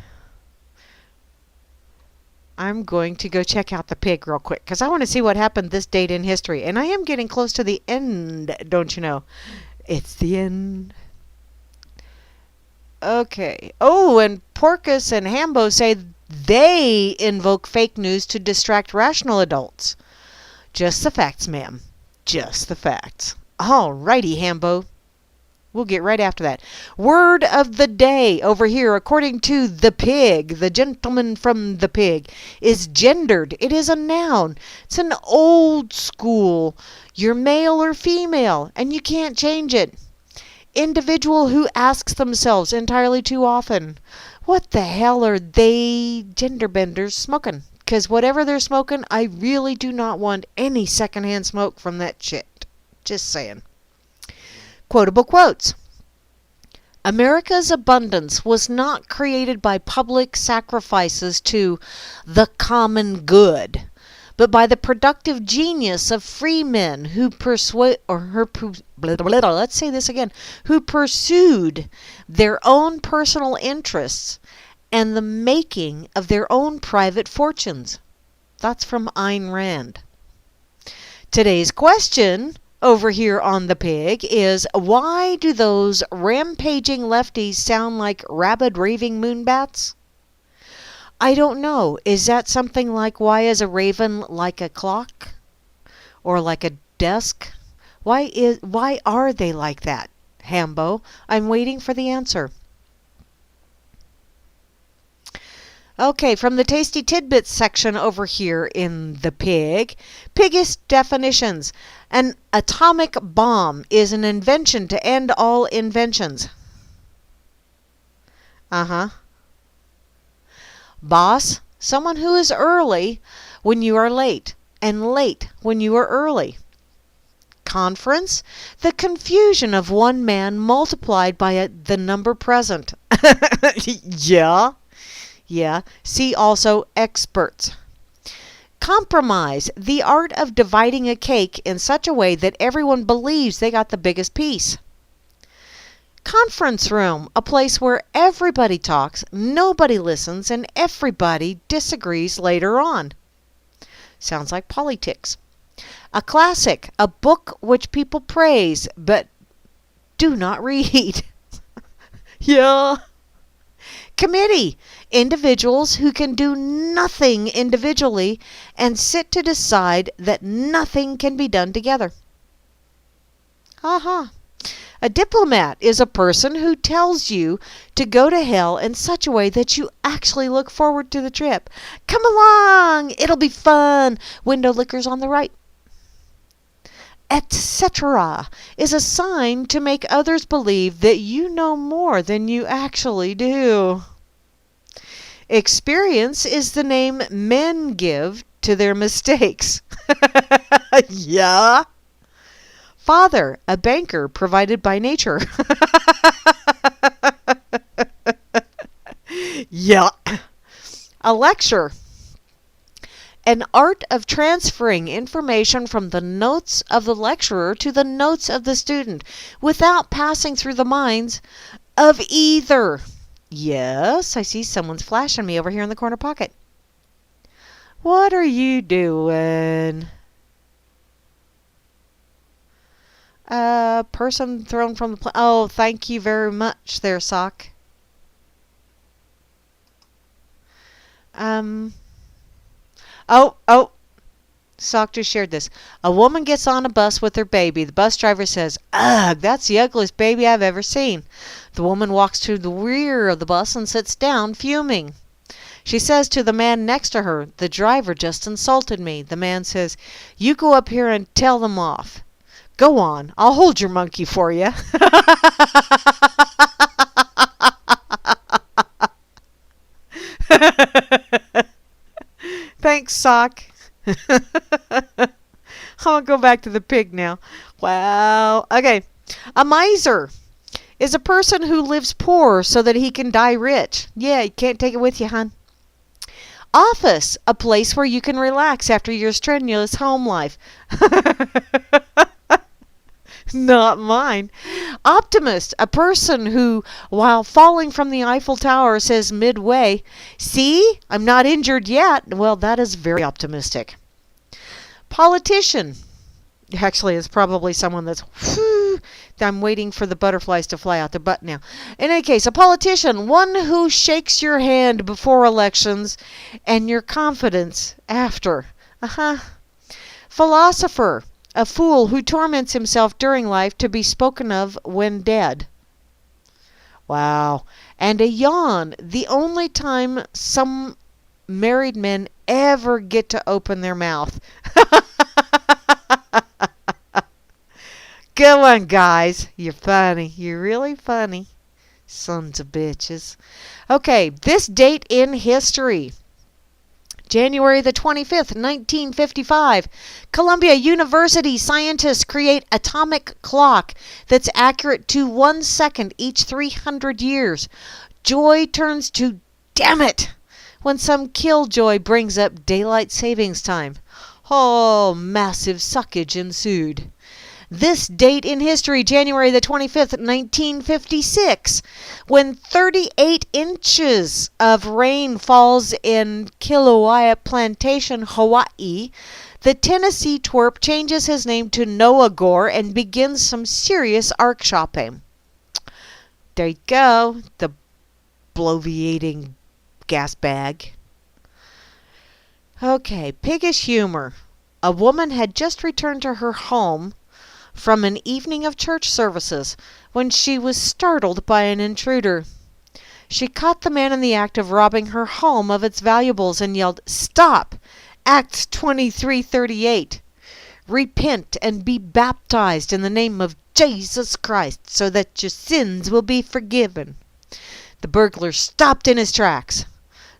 I'm going to go check out the pig real quick because I want to see what happened this date in history. And I am getting close to the end, don't you know? It's the end. Okay. Oh, and Porcus and Hambo say they invoke fake news to distract rational adults. Just the facts, ma'am. Just the facts. All righty, Hambo. We'll get right after that. Word of the day over here, according to the pig, the gentleman from the pig, is gendered. It is a noun. It's an old school. You're male or female, and you can't change it. Individual who asks themselves entirely too often, what the hell are they gender benders smoking? Because whatever they're smoking, I really do not want any secondhand smoke from that shit. Just saying. Quotable quotes. America's abundance was not created by public sacrifices to the common good, but by the productive genius of free men who who pursued their own personal interests and the making of their own private fortunes. That's from Ayn Rand. Today's question over here on the pig is, why do those rampaging lefties sound like rabid raving moonbats? I don't know. Is that something like, why is a raven like a clock? Or like a desk? Why are they like that, Hambo? I'm waiting for the answer. Okay, from the Tasty Tidbits section over here in the pig. Piggest definitions. An atomic bomb is an invention to end all inventions. Boss, someone who is early when you are late, and late when you are early. Conference, the confusion of one man multiplied by the number present. Yeah. See also experts. Compromise, the art of dividing a cake in such a way that everyone believes they got the biggest piece. Conference room, a place where everybody talks, nobody listens, and everybody disagrees later on. Sounds like politics. A classic, a book which people praise but do not read. Yeah. Committee, individuals who can do nothing individually and sit to decide that nothing can be done together. A diplomat is a person who tells you to go to hell in such a way that you actually look forward to the trip. Come along, it'll be fun. Window lickers on the right. Etc. is a sign to make others believe that you know more than you actually do. Experience is the name men give to their mistakes. Yeah. Father, a banker provided by nature. Yeah. A lecture. An art of transferring information from the notes of the lecturer to the notes of the student without passing through the minds of either. Yes, I see someone's flashing me over here in the corner pocket. What are you doing? Person thrown from the plane. Oh, thank you very much there, Sock. Oh, Sock just shared this. A woman gets on a bus with her baby. The bus driver says, "Ugh, that's the ugliest baby I've ever seen." The woman walks to the rear of the bus and sits down, fuming. She says to the man next to her, "The driver just insulted me." The man says, "You go up here and tell them off." "Go on, I'll hold your monkey for you." Thanks, Sock. I'll go back to the pig now. Wow. Okay. A miser is a person who lives poor so that he can die rich. Yeah, you can't take it with you, hon. Office, a place where you can relax after your strenuous home life. Not mine. Optimist, a person who, while falling from the Eiffel Tower, says midway, "See, I'm not injured yet." Well, that is very optimistic. Politician. Actually, it's probably someone that's, whew, I'm waiting for the butterflies to fly out their butt now. In any case, a politician, one who shakes your hand before elections and your confidence after. Philosopher, a fool who torments himself during life to be spoken of when dead. Wow. And a yawn, the only time some married men ever get to open their mouth. Good one, guys. You're funny. You're really funny. Sons of bitches. Okay, this date in history. January the 25th, 1955. Columbia University scientists create atomic clock that's accurate to 1 second each 300 years. Joy turns to damn it when some killjoy brings up daylight savings time. Oh, massive suckage ensued. This date in history, January the 25th, 1956, when 38 inches of rain falls in Kilauea Plantation, Hawaii, the Tennessee twerp changes his name to Noah Gore and begins some serious arc shopping. There you go, the bloviating gas bag. Okay, piggish humor. A woman had just returned to her home from an evening of church services when she was startled by an intruder. She caught the man in the act of robbing her home of its valuables and yelled, "Stop! Acts 23:38. Repent and be baptized in the name of Jesus Christ so that your sins will be forgiven." The burglar stopped in his tracks.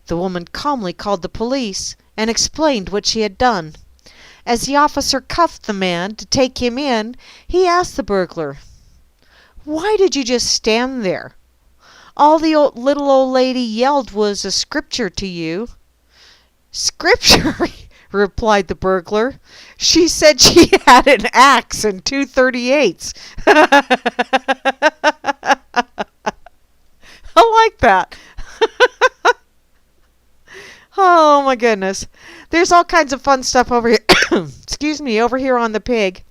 The woman calmly called the police and explained what she had done. As the officer cuffed the man to take him in, he asked the burglar, "Why did you just stand there? All the little old lady yelled was a scripture to you." "Scripture?" replied the burglar. "She said she had an axe and 238s. I like that. Oh my goodness. There's all kinds of fun stuff over here. Excuse me, over here on the pig.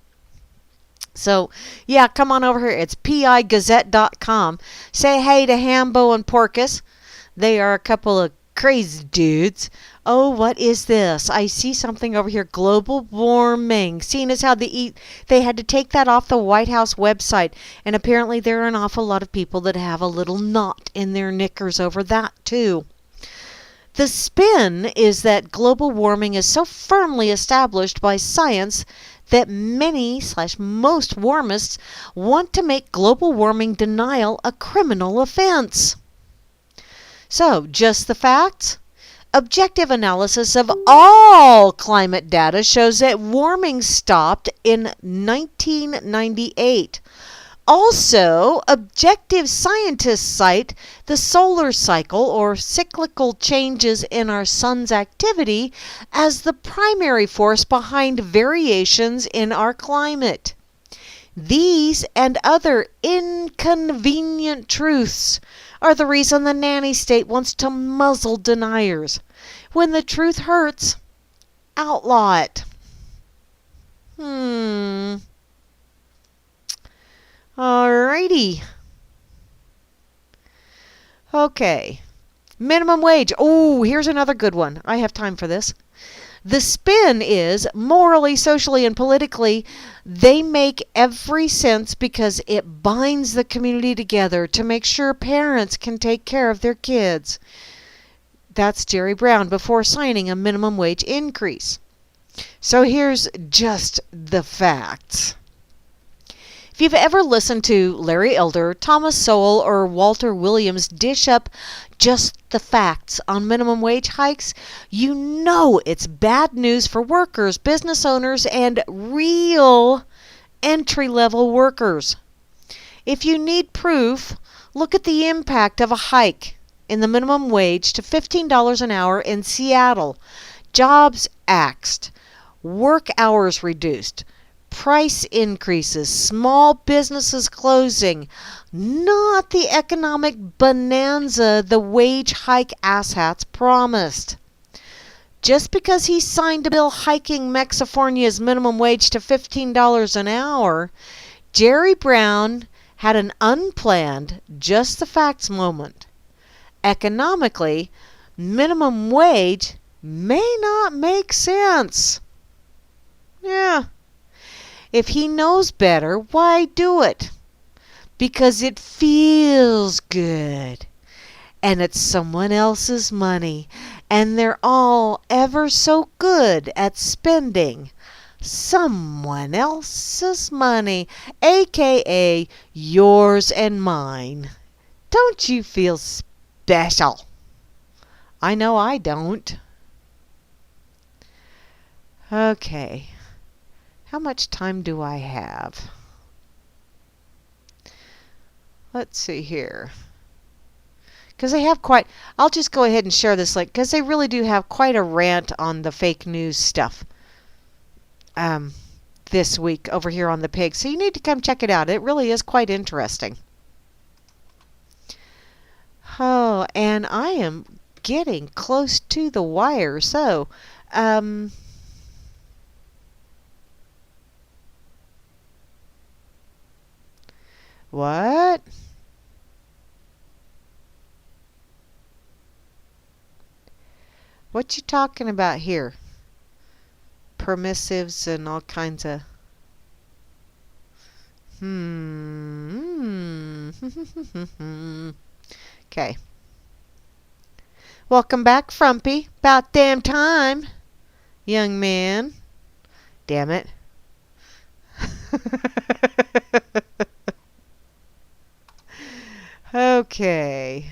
So, yeah, come on over here. It's pigazette.com. Say hey to Hambo and Porcus. They are a couple of crazy dudes. Oh, what is this? I see something over here. Global warming. Seeing as how they had to take that off the White House website. And apparently there are an awful lot of people that have a little knot in their knickers over that, too. The spin is that global warming is so firmly established by science that many/most warmists want to make global warming denial a criminal offense. So, just the facts? Objective analysis of all climate data shows that warming stopped in 1998. Also, objective scientists cite the solar cycle, or cyclical changes in our sun's activity, as the primary force behind variations in our climate. These and other inconvenient truths are the reason the nanny state wants to muzzle deniers. When the truth hurts, outlaw it. Alrighty. Okay. Minimum wage. Oh, here's another good one. I have time for this. The spin is, morally, socially, and politically, they make every sense because it binds the community together to make sure parents can take care of their kids. That's Jerry Brown before signing a minimum wage increase. So here's just the facts. If you've ever listened to Larry Elder, Thomas Sowell, or Walter Williams dish up just the facts on minimum wage hikes, you know it's bad news for workers, business owners, and real entry-level workers. If you need proof, look at the impact of a hike in the minimum wage to $15 an hour in Seattle. Jobs axed, work hours reduced, price increases, small businesses closing, not the economic bonanza the wage hike asshats promised. Just because he signed a bill hiking Mexifornia's minimum wage to $15 an hour, Jerry Brown had an unplanned, just the facts moment. Economically, minimum wage may not make sense. Yeah. If he knows better, why do it? Because it feels good. And it's someone else's money. And they're all ever so good at spending someone else's money, a.k.a. yours and mine. Don't you feel special? I know I don't. Okay. How much time do I have? Let's see here. Because they have quite... I'll just go ahead and share this link because they really do have quite a rant on the fake news stuff this week over here on the Pig. So you need to come check it out. It really is quite interesting. Oh, and I am getting close to the wire. So, what? What you talking about here? Permissives and all kinds of... Okay. Welcome back, Frumpy. About damn time, young man. Damn it. Okay.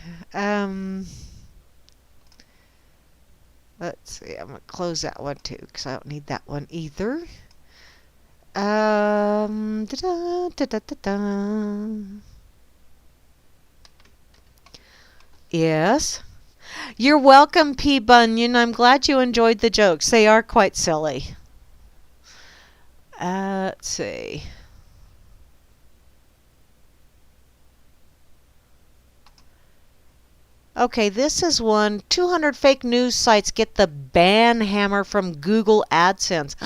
Let's see. I'm going to close that one too because I don't need that one either. Yes. You're welcome, P. Bunyan. I'm glad you enjoyed the jokes. They are quite silly. Let's see. Okay, this is one. 200 fake news sites get the ban hammer from Google AdSense.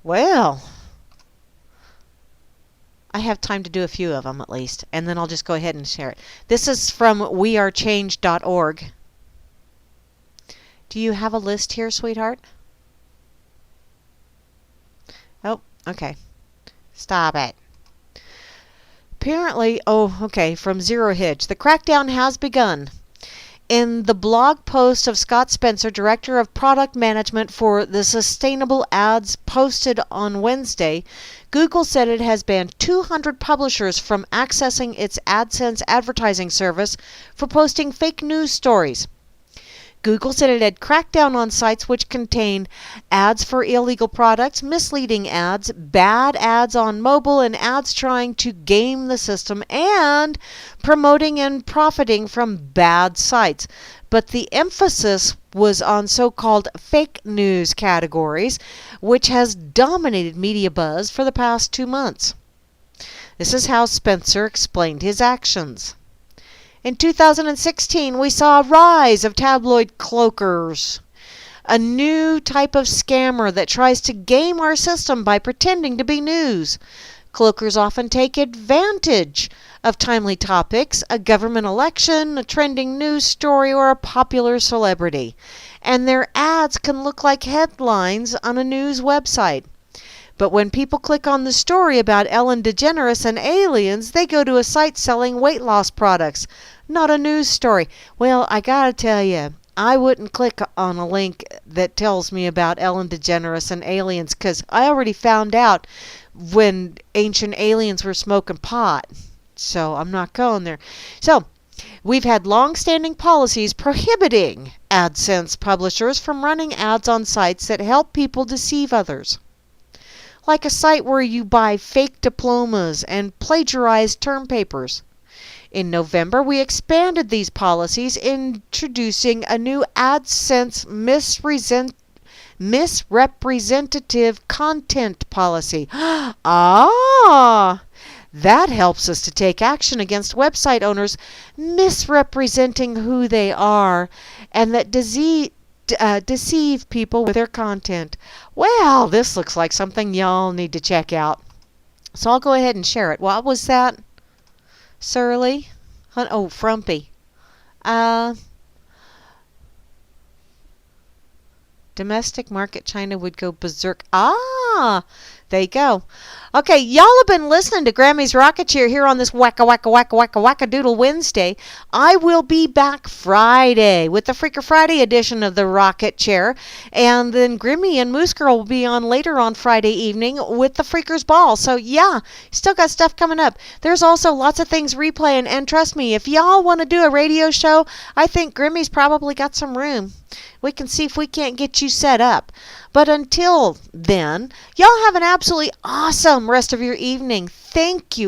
Well, I have time to do a few of them at least, and then I'll just go ahead and share it. This is from wearechange.org. Do you have a list here, sweetheart? Oh, okay. Stop it. Apparently, from Zero Hedge. The crackdown has begun. In the blog post of Scott Spencer, Director of Product Management for the Sustainable Ads, posted on Wednesday, Google said it has banned 200 publishers from accessing its AdSense advertising service for posting fake news stories. Google said it had cracked down on sites which contain ads for illegal products, misleading ads, bad ads on mobile, and ads trying to game the system, and promoting and profiting from bad sites. But the emphasis was on so-called fake news categories, which has dominated media buzz for the past 2 months. This is how Spencer explained his actions. In 2016, we saw a rise of tabloid cloakers, a new type of scammer that tries to game our system by pretending to be news. Cloakers often take advantage of timely topics, a government election, a trending news story, or a popular celebrity, and their ads can look like headlines on a news website. But when people click on the story about Ellen DeGeneres and aliens, they go to a site selling weight loss products, not a news story. Well, I gotta tell you, I wouldn't click on a link that tells me about Ellen DeGeneres and aliens, because I already found out when ancient aliens were smoking pot. So I'm not going there. So we've had long-standing policies prohibiting AdSense publishers from running ads on sites that help people deceive others, like a site where you buy fake diplomas and plagiarize term papers. In November, we expanded these policies, introducing a new AdSense misrepresentative content policy. That helps us to take action against website owners misrepresenting who they are and that deceive people with their content. Well, this looks like something y'all need to check out. So I'll go ahead and share it. What was that? Surly? Oh, frumpy. Domestic market China would go berserk. There you go. Okay, y'all have been listening to Grammy's Rocket Chair here on this WHACK-A-DOODLE Wednesday. I will be back Friday with the Freaker Friday edition of the Rocket Chair. And then Grimmy and Moose Girl will be on later on Friday evening with the Freaker's Ball. So yeah, still got stuff coming up. There's also lots of things replaying. And trust me, if y'all want to do a radio show, I think Grimmy's probably got some room. We can see if we can't get you set up. But until then, y'all have an absolutely awesome rest of your evening. Thank you.